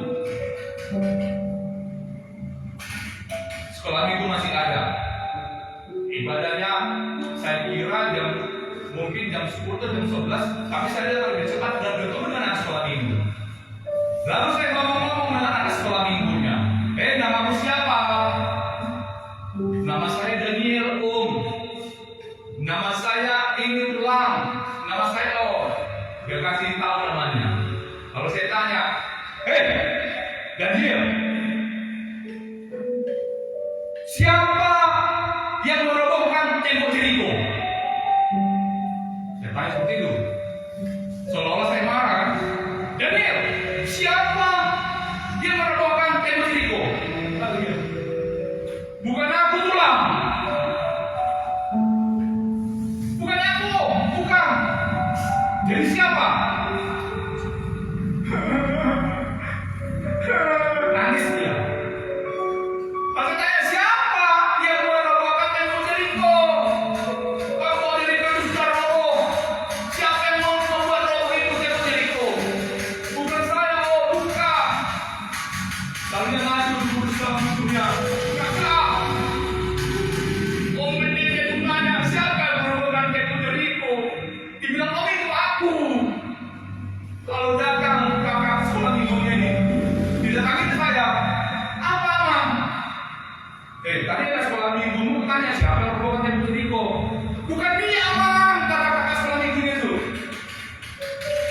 Sekolah minggu masih ada. Ibadahnya saya kira mungkin jam 10 atau jam 11, tapi saya datang lebih cepat dan bertemu dengan anak sekolah minggu. Lalu saya ngomong-ngomong dengan anak sekolah minggunya. Namamu siapa? Nama saya Daniel Om. Nama saya ini Tulang. Nama saya Dia kasih tahu namanya. Kalau saya tanya, Daniel, siapa yang merobohkan tembok Jeriko? Saya tanya seperti itu. Seolah-olah saya marah. Daniel, siapa yang merobohkan tembok Jeriko? Bukan aku, Tulang. Bukan aku, bukan. Jadi siapa? Nangis dia. Pas tanya siapa yang merobohkan tembok Jeriko? Tembok Jeriko itu sudah roboh. Siapa yang mau membuat roboh itu tembok Jeriko? Bukan saya, bukan. Lalu dia maju di bersama musuhnya. Kakak, Om ini dia tanya siapa yang merobohkan tembok Jeriko? dunia ini. Didatangi saya, apa Amang? Tadi ada sekolah minggu tanya siapa yang merupakan Tembok Jeriko? Bukan dia Amang, kata kakak sekolah minggu itu.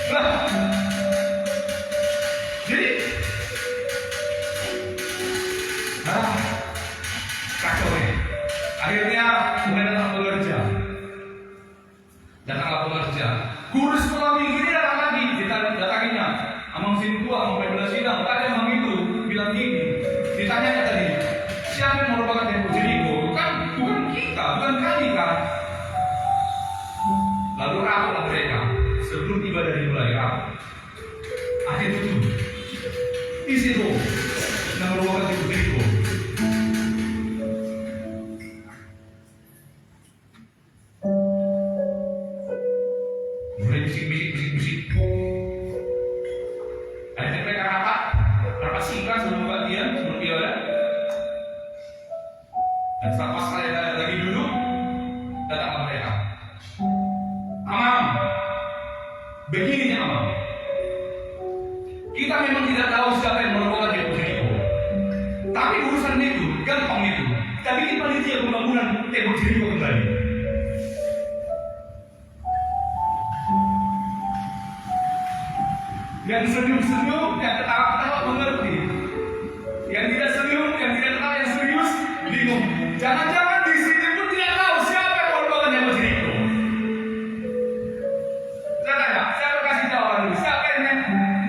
Lah, jadi kacau ya. Akhirnya mulai datang pekerja. Datanglah pekerja. Guru sekolah minggu ini datang lagi. Kita datanginya. Amang sini tua, mau belas sidang. Tadi Amang itu bilang gini. Ditanya tadi, siapa yang merupakan Tembok Jeriko? Bukan kita, bukan kami kan. Lalu rapulah mereka. Sebelum tiba dari mulai rapuh. Akhir itu di situ yang merupakan Tembok Jeriko. Mulai bisik. Akhirnya mereka rapat singkat sebelum dia ada. Dan setelah pas saya lagi duduk, datanglah mereka. Amang, begini ya Amang. Kita memang tidak tahu siapa yang merupakan Tembok Jeriko. Tapi urusan itu, gampang itu. Kita bikin panitia pembangunan Tembok Jeriko kembali. Yang senyum-senyum, yang ketawa-ketawa mengerti. Yang tidak senyum, yang tidak ketawa, yang serius, bingung. Jangan-jangan di sini pun tidak tahu siapa yang merupakan Tembok Jeriko. Saya tanya, siapa kasih jawaban dulu? Siapa yang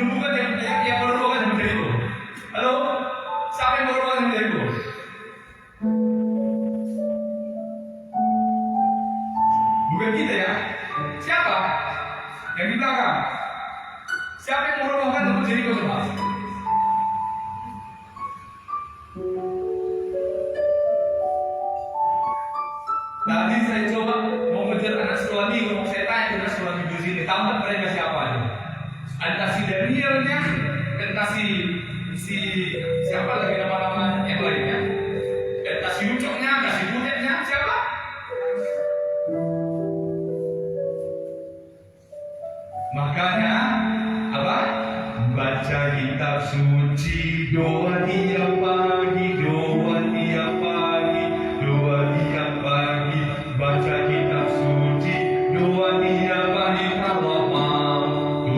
menemukan yang merupakan Tembok Jeriko? Halo? Siapa yang merupakan Tembok Jeriko? Bukan kita ya? Siapa? Yang di belakang. Siapa yang merupakan Tembok Jeriko coba? Tadi saya coba mau ngejar anak sekolah minggu, mau saya tanya ke anak sekolah minggu di sini, tahu nggak mereka siapa aja? Entah si Danielnya, entah si siapa lagi nama-nama yang lainnya, entah si Ucoknya, entah si Butetnya, siapa? Makanya apa? Baca kitab suci, doa tiap pagi, doa tiap pagi, doa tiap pagi. Baca kitab suci, doa tiap pagi kalau mampu.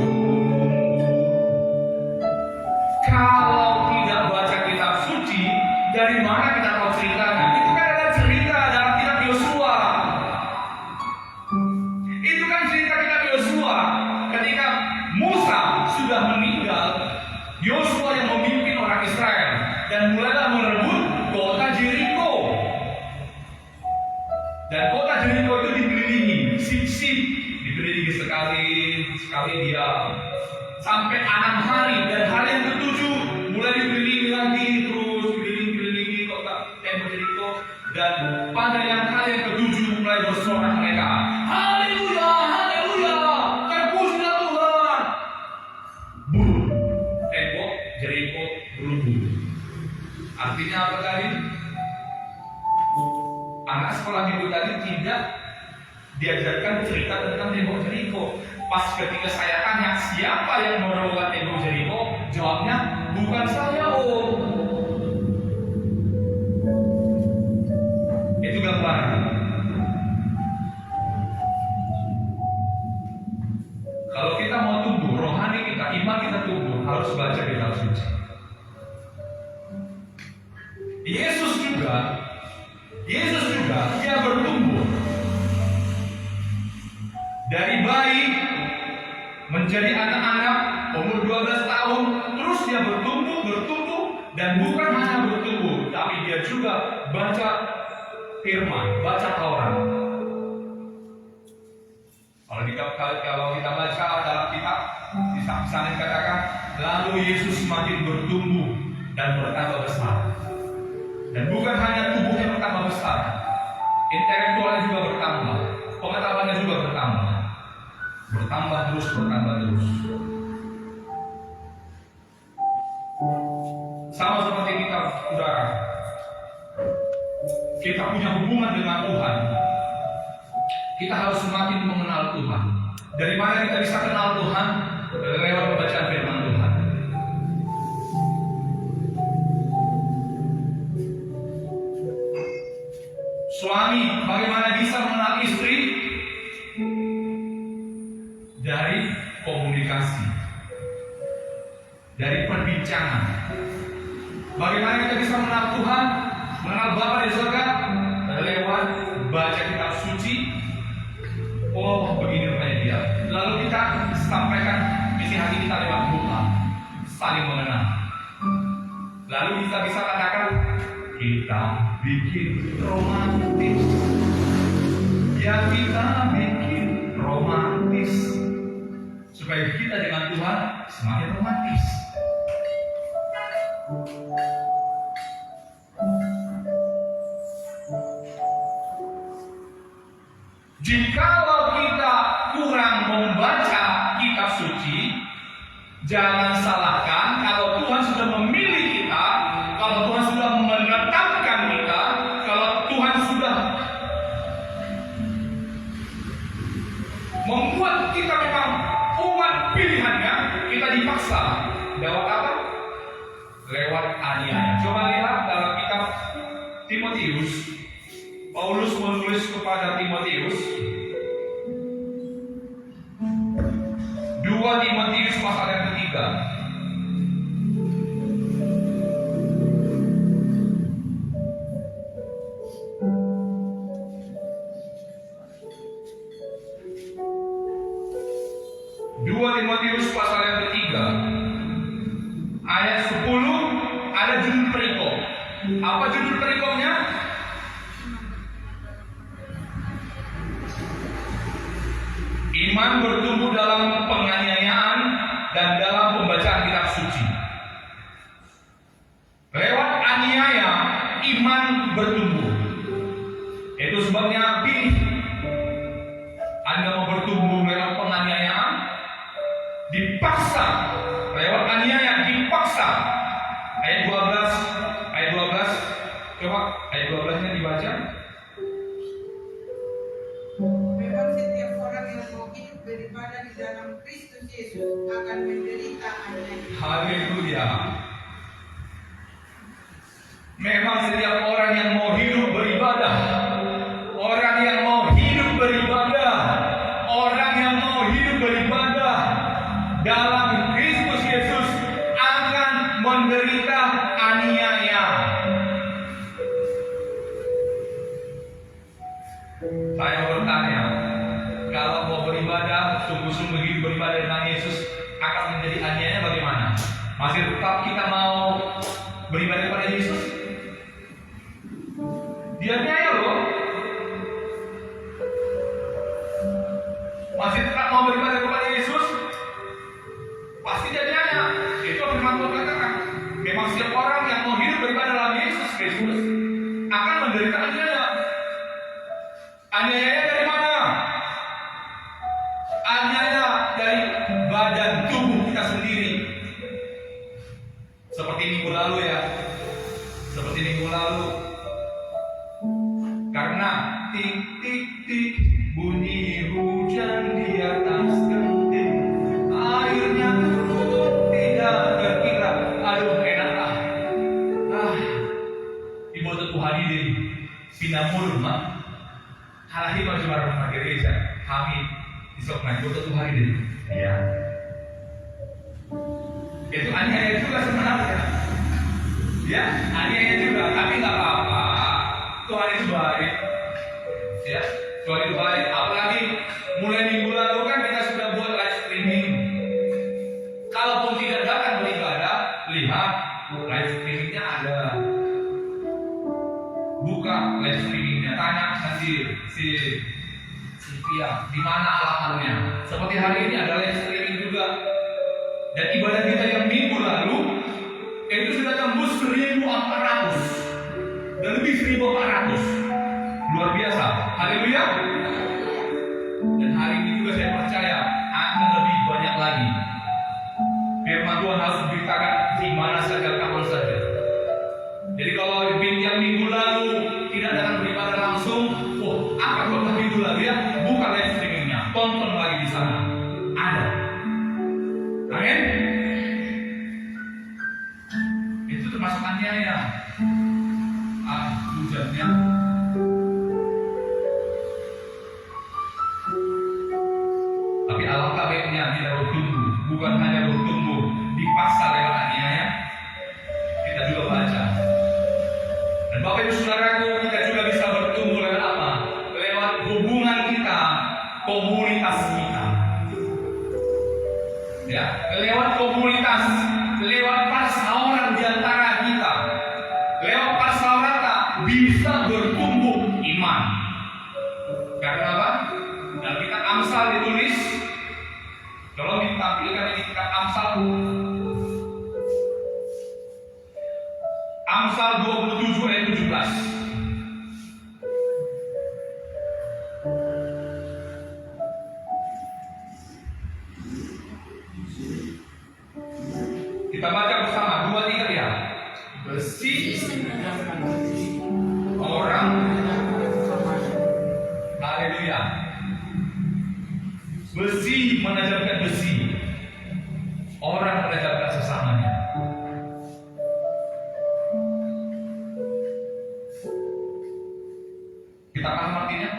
Kalau tidak baca kitab suci, dari mana kita tahu ceritanya? Itu kan ada cerita dalam kitab Yosua. Itu kan cerita kitab Yosua. Ketika Musa sudah meninggal, Yosua yang memimpin orang Israel dan mulailah merebut kota Jeriko. Dan kota Jeriko itu dikelilingi, sip-sip, dikelilingi sekali dia sampai 6 hari, dan hari yang ke-7 mulai dikelilingi lagi terus keliling-kelilingi kota Tembok Jeriko, dan pada yang hari yang ke-7 mulai bersorak mereka, haleluya, haleluya, terpujilah Tuhan. Burung Tembok Jeriko runtuh. Artinya apa tadi? Anak sekolah minggu tadi tidak diajarkan cerita tentang Tembok Jeriko. Pas ketika saya tanya siapa yang merobohkan Tembok Jeriko, jawabnya bukan saya om. Itu gambaran. Kalau kita mau tumbuh, rohani kita, iman kita tumbuh, harus baca kitab suci. Yesus juga dia bertumbuh dari bayi menjadi anak-anak umur 12 tahun, terus dia bertumbuh dan bukan hanya bertumbuh, tapi dia juga baca firman, baca Taurat. Kalau kita baca dalam kitab, di sana dikatakan lalu Yesus semakin bertumbuh dan bertambah besar. Dan bukan hanya tubuhnya bertambah besar, intelektualnya juga bertambah, pengetahuannya juga bertambah terus. Sama seperti kita, saudara, kita punya hubungan dengan Tuhan, kita harus semakin mengenal Tuhan. Dari mana kita bisa kenal Tuhan? Lewat pembacaan firman Tuhan. Suami bagaimana bisa mengenal istri? Dari komunikasi, dari perbincangan. Bagaimana kita bisa mengenal Tuhan, mengenal Bapa di surga? Lewat baca kitab suci. Oh, begini rupanya dia. Lalu kita sampaikan isi hati kita lewat doa, saling mengenal. Lalu kita bisa katakan, kita bikin romantis. Ya, kita bikin romantis supaya kita dengan Tuhan semakin romantis. Jikalau kita kurang membaca kitab suci, jangan salahkan kalau Tuhan sudah memilih kita, kalau Tuhan sudah menetapkan kita, kalau Tuhan sudah membuat kita memang umat pilihannya, kita dipaksa. Lewat apa? Lewat aniaya. Coba lihat dalam kitab Timotius. Paulus menulis kepada Timotius, 2 Timotius pasal yang ketiga. Timotius pasal yang ketiga ayat 10 ada judul perikop. Apa judul perikopnya? Iman bertumbuh dalam penganiayaan dan dalam pembacaan kitab suci. Lewat aniaya iman bertumbuh. Itu sebabnya pilih. Anda mau bertumbuh lewat penganiayaan, dipaksa. Lewat aniaya dipaksa. Ayat 12. Coba ayat 12-nya dibaca. Memang setiap orang yang mau hidup beribadah di dalam Kristus Yesus akan menderita aniaya. Haleluya. Memang setiap orang yang mau hidup beribadah, orang yang mau hidup beribadah, orang yang mau hidup beribadah dalam Kristus Yesus akan menderita aniaya. Saya bertanya, kalau mau beribadah, sungguh-sungguh hidup beribadah dengan Yesus akan menjadi aniaya bagaimana? Masih tetap kita mau beribadah kepada Yesus? Dia aniaya loh. Masih tetap mau beribadah kepada Yesus? Pasti dia aniaya. Itu firman Tuhan katakan. Memang setiap orang yang mau hidup beribadah dalam Yesus Kristus akan menderita aniaya. Aniayanya dari mana? Aniaya dari badan tubuh kita sendiri. Seperti minggu lalu ya. Karena tik tik tik bunyi hujan di atas genting, airnya turun tidak terkira. Aduh enak lah. Ibu Tuhan ini pinamur mah. Halahi masih rumah gereja, kami isok naik ibu Tuhan ini. Ya. Itu aniaya juga sebenarnya. Ya, aniaya juga, tapi nggak apa-apa. Tuhan itu baik. Ya, Tuhan itu baik. Apalagi mulai minggu lalu kan kita sudah buat live streaming. Kalaupun tidak datang beribadah, lihat live streamingnya ada. Buka live streamingnya, tanya nanti si Pia di mana alamatnya. Seperti hari ini ada live streaming juga. Dan ibadah kita yang minggu lalu itu sudah tembus 1.400 dan lebih 1.400. Luar biasa. Haleluya. Dan hari ini juga saya percaya akan lebih banyak lagi. Firman Tuhan harus diberitakan di mana saja, kapan saja. Jadi kalau yang minggu lalu tidak datang beribadah langsung, apa khotbah minggu lalu ya? Buka live streamingnya, tonton lagi di sana. Ada. Amin. Itu termasuk aniaya. Hujannya Bapak Ibu Saudaraku, kita juga bisa bertumbuh lewat apa? Lewat hubungan kita, komunitas kita. Ya, lewat komunitas, lewat persaudaraan di antara kita. Lewat persaudaraan bisa bertumbuh iman. Karena apa? Dalam kitab Amsal ditulis, tolong ditampilkan ini kitab Amsal. Amsal 27 ayat 17. Kita baca bersama 2-3 ya. Besi orang, haleluya. Besi menajamkan besi, orang menajamkan sesamanya. Kita paham artinya?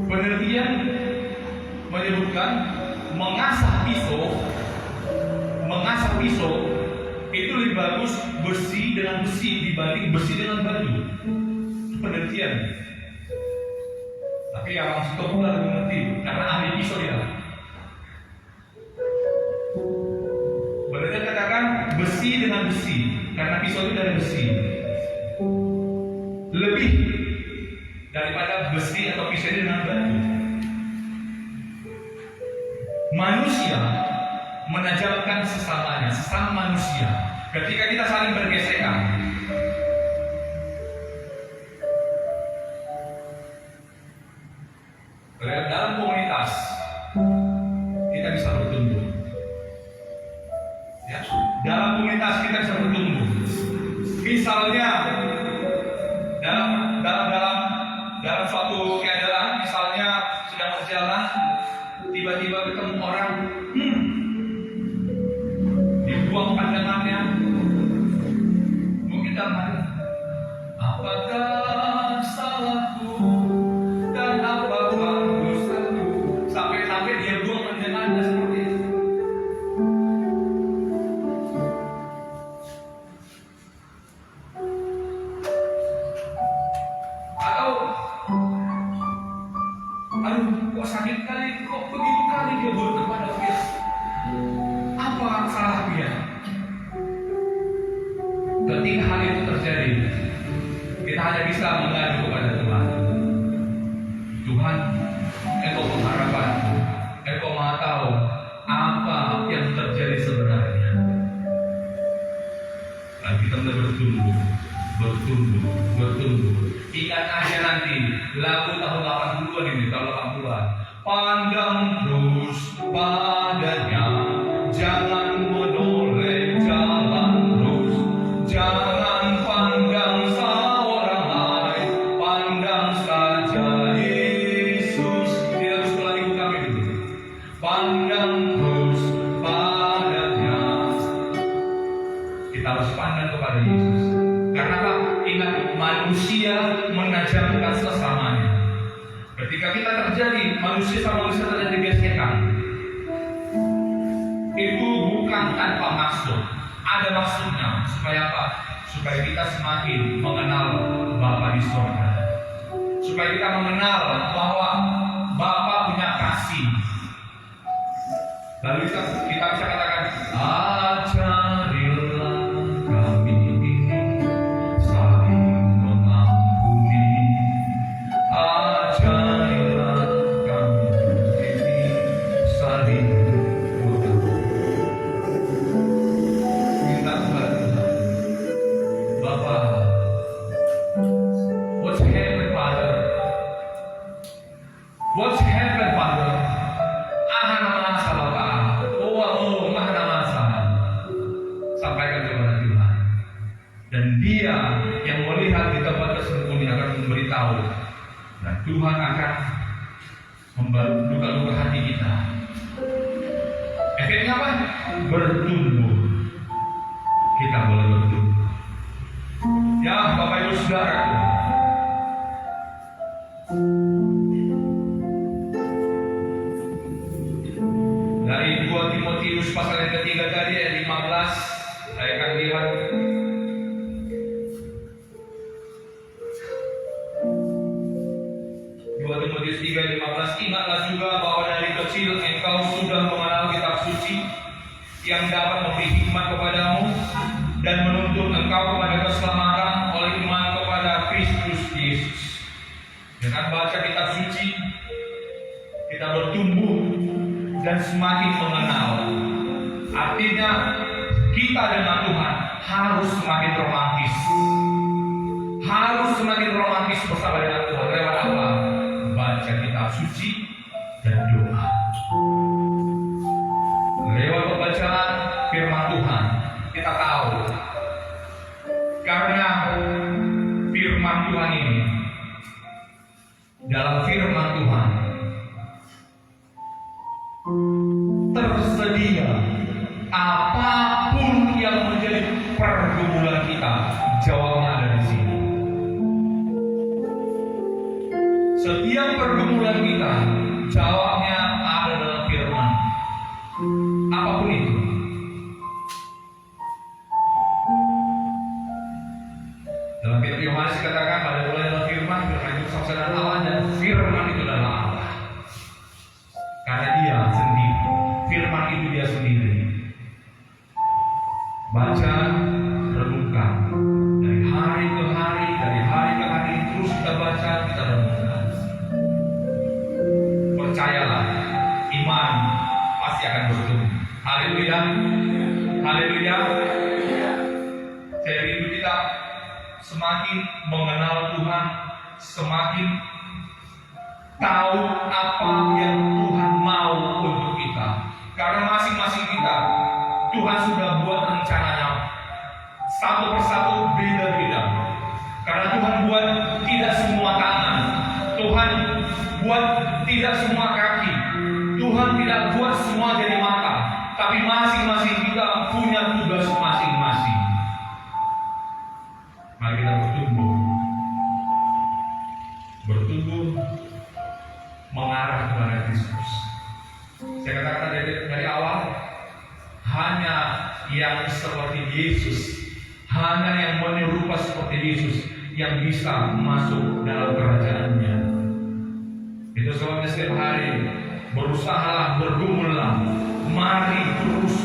Penelitian menyebutkan mengasah pisau itu lebih bagus besi dengan besi dibanding besi dengan batu. Penelitian. Tapi yang langsung populer lebih mengerti karena ahli pisau dia. Penelitian katakan besi dengan besi karena pisau itu dari besi lebih daripada besi atau pisau dengan batu. Manusia menajamkan sesamanya, sesama manusia. Ketika kita saling bergesekan, dalam komunitas kita bisa bertumbuh. Ya, dalam komunitas kita bisa bertumbuh. Misalnya dalam suatu keadaan, misalnya sedang berjalan, tiba-tiba ketemu orang, dibuang pandangannya, mungkin dalam apakah salahku dan apakah dosaku, sampai-sampai dia buang pandangannya seperti itu. Kok sakit kali, kok begitu kali dia buruk kepada dia. Apa salah dia? Ketika hal itu terjadi, kita hanya bisa mengadu kepada Tuhan. Tuhan, Engkau pengharapan, Engkau Maha tahu apa yang terjadi sebenarnya. Dan kita mulai bertumbuh. Ingat aja nanti lagu tahun 80-an ini, tahun 80-an. Pandang terus padanya, jangan menoleh, jalan terus, jangan pandang seorang lain, pandang saja Yesus. Kita harus melalui kami dulu. Pandang terus padanya. Kita harus pandang kepada Yesus. Karena apa? Ingat, manusia menajamkan sesamanya. Ketika kita terjadi manusia sama manusia terjadi gesekan, itu bukan tanpa maksud. Ada maksudnya. Supaya apa? Supaya kita semakin mengenal Bapa di surga. Supaya kita mengenal bahwa Bapa punya kasih. Lalu kita bisa katakan, ajarilah kami ini saling mengampuni. Ajarilah kami ini saling mengampuni. Minta kepada Tuhan, Bapa, what's heaven, Father? What's heaven, Father? Ahanamasa Bapa, oh mahanamasa. Sampaikan kepada Tuhan. Dan Dia yang melihat di tempat tersembunyi akan memberitahu. Dan Tuhan akan membuka hati kita. Efeknya apa? Bertumbuh. Kita boleh bertumbuh. Ya, Bapak Ibu Saudara. Dari 2 Timotius Timotius pasal yang ketiga tadi ayat 15, saya akan lihat. Timotius 3:15, ingatlah juga bahwa dari kecil engkau sudah mengenal kitab suci yang dapat memberi hikmat kepadamu dan menuntun engkau kepada keselamatan oleh iman kepada Kristus Yesus. Dengan baca kitab suci, kita bertumbuh dan semakin mengenal. Artinya kita dengan Tuhan harus semakin romantis. Harus semakin romantis bersama dengan Tuhan. Lewat apa? Baca kitab suci dan doa. Lewat pembacaan firman Tuhan, kita tahu karena firman Tuhan ini, dalam firman Tuhan tersedia apapun yang menjadi pergumulan kita, jawabnya ada di sini. Setiap pergumulan kita, jawabnya ada dalam firman. Apapun itu. Dalam kitab Yohanes dikatakan pada mulanya firman, firman itu sama dengan Allah dan firman itu adalah Allah. Karena dia sendiri, firman itu dia sendiri. Baca, renungkan dari hari ke hari, terus kita baca, kita renungkan. Percayalah, iman pasti akan bertumbuh. Haleluya, haleluya. Saya rindu kita semakin mengenal Tuhan, semakin tahu apa yang Tuhan mau untuk kita. Karena masing-masing kita, Tuhan sudah buat rencananya satu persatu beda-beda. Karena Tuhan buat tidak semua tangan, Tuhan buat tidak semua kaki, Tuhan tidak buat semua jadi mata, tapi masing-masing kita punya tugas masing-masing. Mari kita bertumbuh mengarah kepada Kristus. Saya katakan dari awal, hanya yang seperti Yesus, hanya yang menyerupa seperti Yesus yang bisa masuk dalam kerajaan-Nya. Itu sebabnya setiap hari berusahalah, bergumullah, mari terus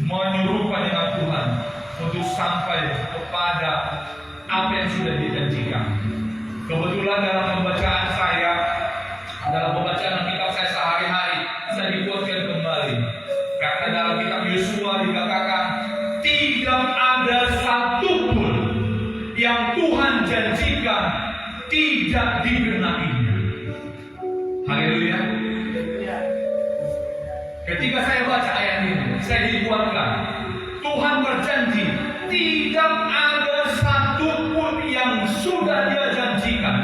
menyerupai dengan Tuhan untuk sampai kepada apa yang sudah dijanjikan. Kebetulan dalam pembacaan saya, dalam pembacaan kitab saya sehari-hari, saya dikuatkan kembali. Karena dalam kitab Yosua dikatakan tidak ada satupun yang Tuhan janjikan tidak digenapinya. Haleluya. Ketika saya baca ayat ini, saya dikuatkan. Tuhan berjanji tidak ada satupun yang sudah Dia janjikan,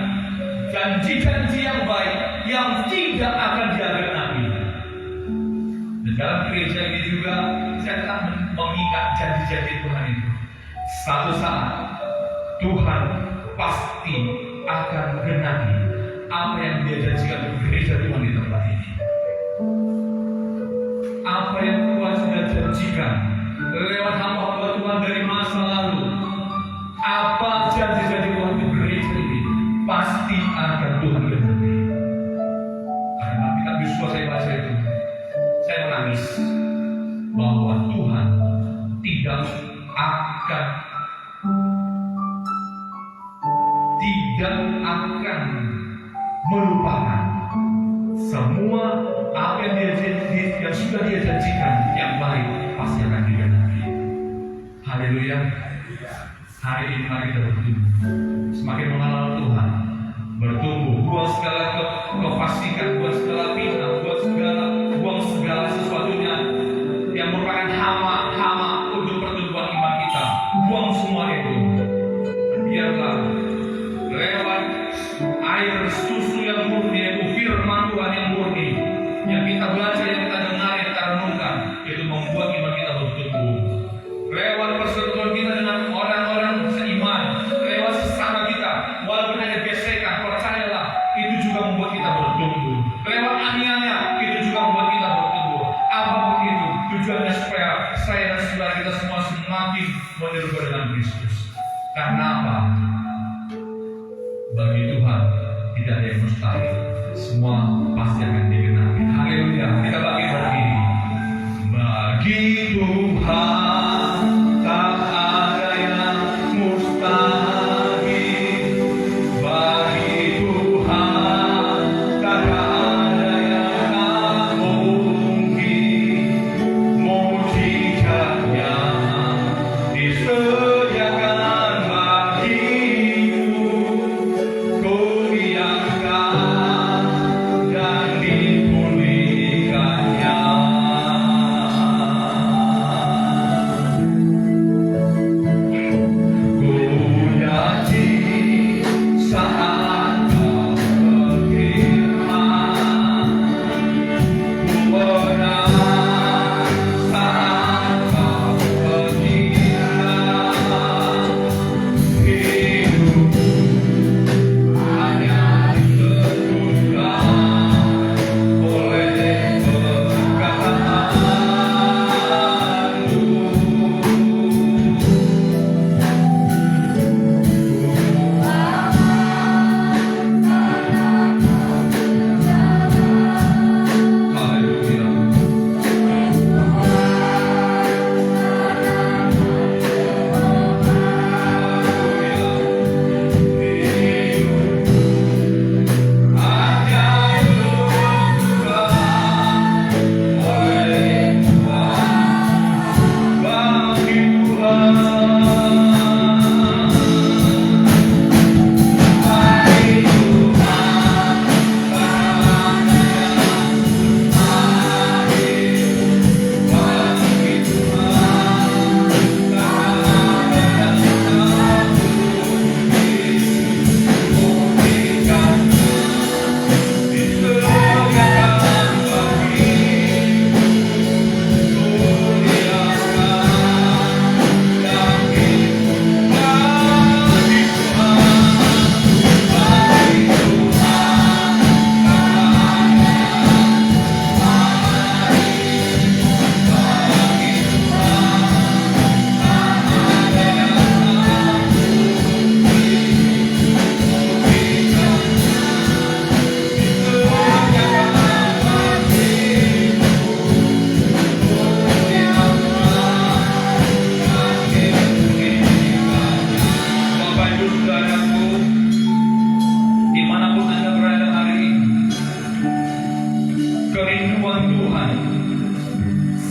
janji-janji yang baik yang tidak akan Dia genapi. Dan dalam gereja ini juga saya tetap mengingat janji-janji Tuhan itu. Satu saat Tuhan pasti akan genapi apa yang Dia janjikan untuk gereja Tuhan di tempat ini. Apa yang Tuhan sudah janjikan lewat hamba-hamba Tuhan dari masa lalu, apa janji-janji Tuhan untuk gereja ini pasti akan Tuhan genapi. Karena kitab Yosua saya baca itu, saya menangis bahwa Tuhan tidak akan melupakan semua apa yang sudah Dia janjikan yang baik pasti akan digenapi. Haleluya. Hari ini mari kita bertumbuh, semakin mengenal Tuhan, bertumbuh, buang segala kefasikan, buang segala fitnah, buang segala sesuatunya yang merupakan hama untuk pertumbuhan iman kita. Buang semua itu. Biarlah lewat air susu yang murni, yaitu firman Tuhan yang murni, yang kita baca, yang kita dengar, yang kita renungkan, itu membuat iman kita bertumbuh. Lewat persekutuan kita dengan orang-orang seiman, lewat sesama kita, walaupun ada gesekan, percayalah itu juga membuat kita bertumbuh. Lewat mustahil. Semua pasti akan digenapi. Haleluya. Kita bagi berdiri. Bagi Tuhan tak ada yang mustahil. Bagi Tuhan tak ada yang tak mungkin. Mujizatnya disediakan bagimu. Kau lihatkan dan dipulihkannya. Ku yakin saat kau berfirman, ku benar saat kau bertindak. Hidupku hanya ditentukan oleh perkataanmu. Haleluya. Bapak Ibu Saudaraku, dimanapun Anda berada hari ini, kerinduan Tuhan,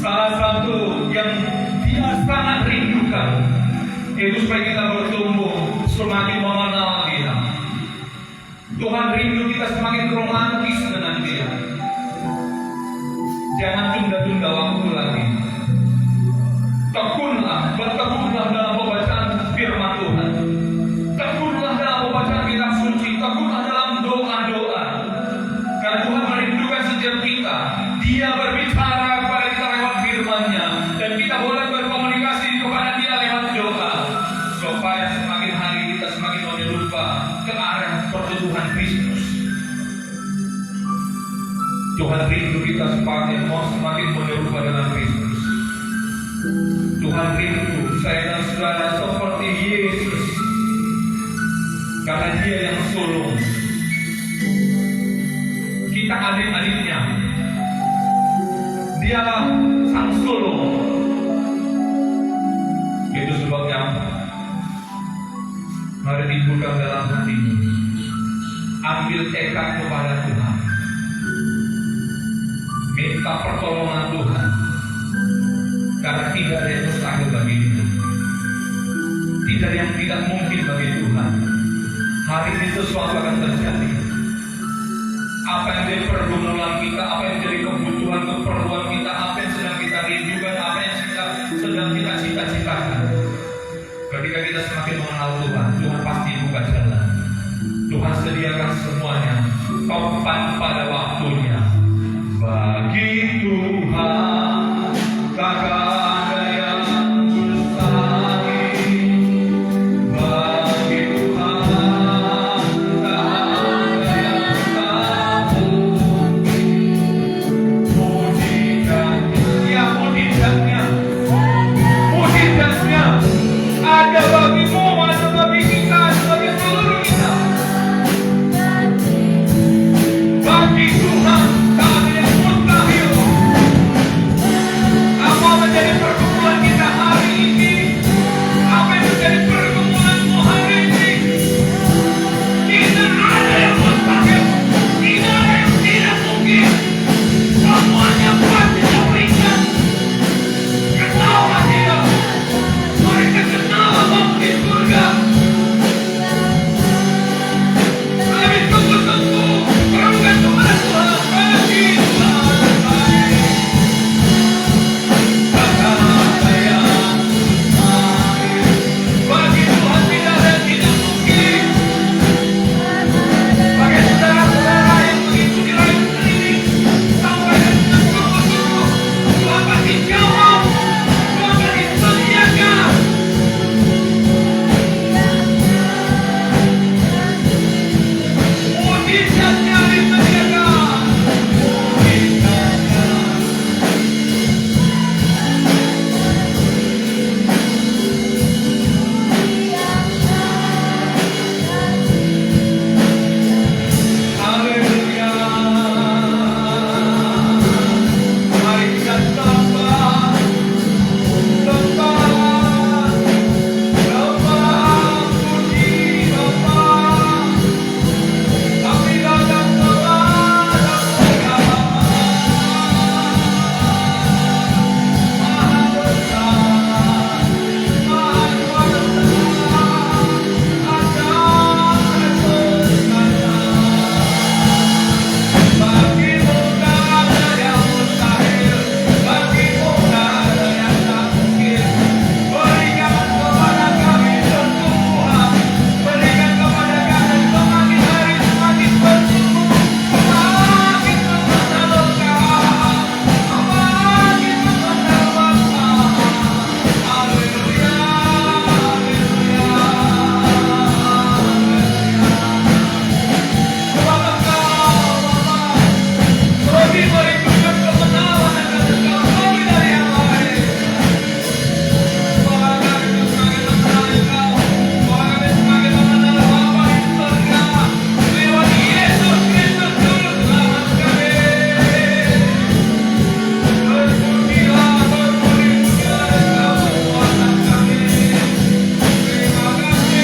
salah satu yang Dia sangat rindukan, itu supaya kita bertumbuh semakin mengenal Dia. Tuhan rindu kita semakin romantis dengan Dia. Jangan tunda-tunda waktu lagi. Tekunlah, bertekunlah dalam pembacaan firman Tuhan. Tekunlah dalam pembacaan kitab suci. Tekunlah dalam doa-doa. Karena Tuhan merindukan setiap kita. Dia berbicara kepada kita lewat firman-Nya, dan kita boleh berkomunikasi kepada Dia lewat doa, supaya semakin hari kita semakin menyerupa ke arah pertumbuhan Kristus. Tuhan rindu kita semakin menyerupa dengan Kristus. Tuhan rindu saya dan saudara seperti Yesus, karena Dia yang sulung. Kita adik-adiknya. Dialah sang sulung. Itu sebabnya mari timbulkan dalam hatimu, ambil tekad kepada Tuhan, minta pertolongan Tuhan, karena tidak ada yang mustahil bagi Dia, tidak ada yang tidak mungkin bagi Tuhan. Hari ini sesuatu akan terjadi. Apa yang menjadi pergumulan kita, apa yang menjadi kebutuhan, keperluan kita, apa yang sedang kita rindukan, apa yang sedang kita cita-citakan, ketika kita semakin mengenal Tuhan, Tuhan pasti buka jalan. Tuhan sediakan semuanya tepat pada waktunya. Bagi Tuhan tak ada yang mustahil. Bagi Tuhan tak ada yang tak mungkin. Mujizatnya ada bagimu, ada bagi kita, ada bagi seluruh kita. bagi Tuhan tak ada yang mustahil. Apa menjadi pergumulan kita hari ini? Apa yang menjadi pergumulanmu hari ini? Tidak ada yang mustahil, tidak ada yang tidak mungkin. Semuanya pasti diberikan. Kenal Dia, mereka kenal Bapa di surga. Kami tunggu-tunggu perlukan kepada Tuhan bagi Tuhan baik. Bagi Tuhan tidak ada yang tidak mungkin. Bagi saudara-saudara yang mengikuti live streaming sampai dengan tunggu-tunggu, Tuhan pasti jawab, Tuhan pasti sediakan. Mujizatnya disediakan. Haleluya. Mari kita sembah, sembah, sembah, puji Bapa. Kami datang kepada Surga Bapa. Maha besar, Maha kuasa, bagimu tak ada yang mustahil, bagimu tak ada yang tak mungkin. Berikan kepada kami pertumbuhan, berikan kepada kami semakin hari semakin bertumbuh, semakin mengenal Engkau, semakin mengenal Bapa. Haleluya, haleluya, sebab Engkau Bapa lebih berikutkan kebenaran akan Engkau lebih dari yang lain. Bahwa kami semakin mengenal Engkau, bahwa kami semakin mengenal Bapa di surga lewat Yesus Kristus Juru Selamat kami. Berpujilah, berpuji-pujilah Engkau kekuatan kami. Terima kasih.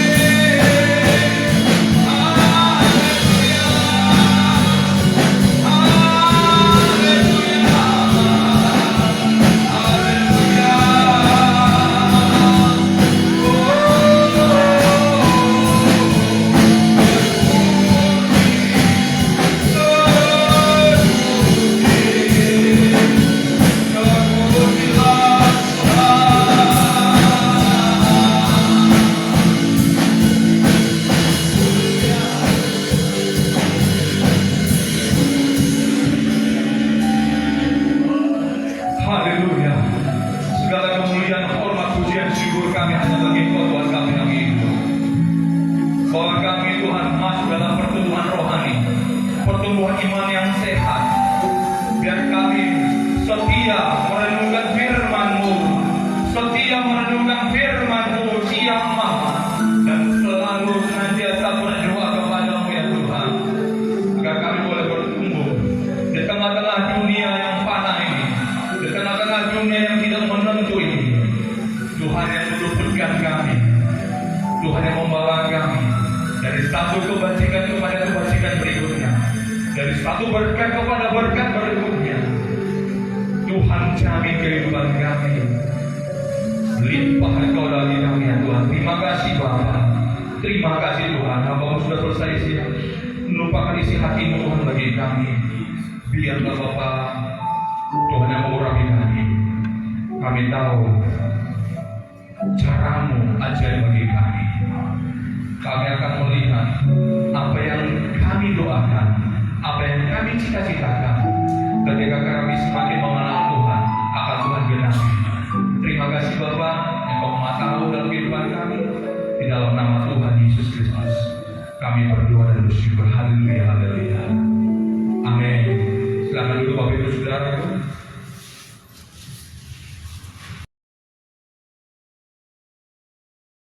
Haleluya. Segala kemuliaan, hormat, pujian, syukur kami hanya bagi Engkau Tuhan kami yang hidup. Bahwa kami Tuhan masuk dalam pertumbuhan rohani, pertumbuhan iman yang sehat. Biar kami setia merenungkan firman-Mu, setia merenungkan firman-Mu siang malam, dan selalu senantiasa berdoa kepada-Mu ya Tuhan, agar kami boleh bertumbuh di tengah-tengah dunia yang fana ini, di tengah-tengah dunia yang tidak menentu ini. Tuhan yang dulu pegang kami, Tuhan yang membawa kami dari satu kebajikan kepada kebajikan berikutnya, dari satu berkat kepada berkat berikutnya. Tuhan jamin kehidupan kami, limpah Engkau dari kami ya Tuhan. Terima kasih Bapa, terima kasih Tuhan. Hamba sudah selesai siap melupakan isi hati-Mu Tuhan bagi kami. Biarlah Bapa Tuhan yang mengurapi kami. Kami tahu cara-Mu ajaib bagi kami. Kami akan melihat apa yang kami doakan, apa yang kami cita-citakan. Ketika kami semakin mengenal Tuhan, akan Tuhan genapi. Terima kasih Bapa, Engkau Maha Tahu dalam kehidupan kami. Di dalam nama Tuhan Yesus Kristus, kami berdoa dan bersyukur. Haleluya, haleluya. Amin. Silakan dulu Bapak Ibu Saudara.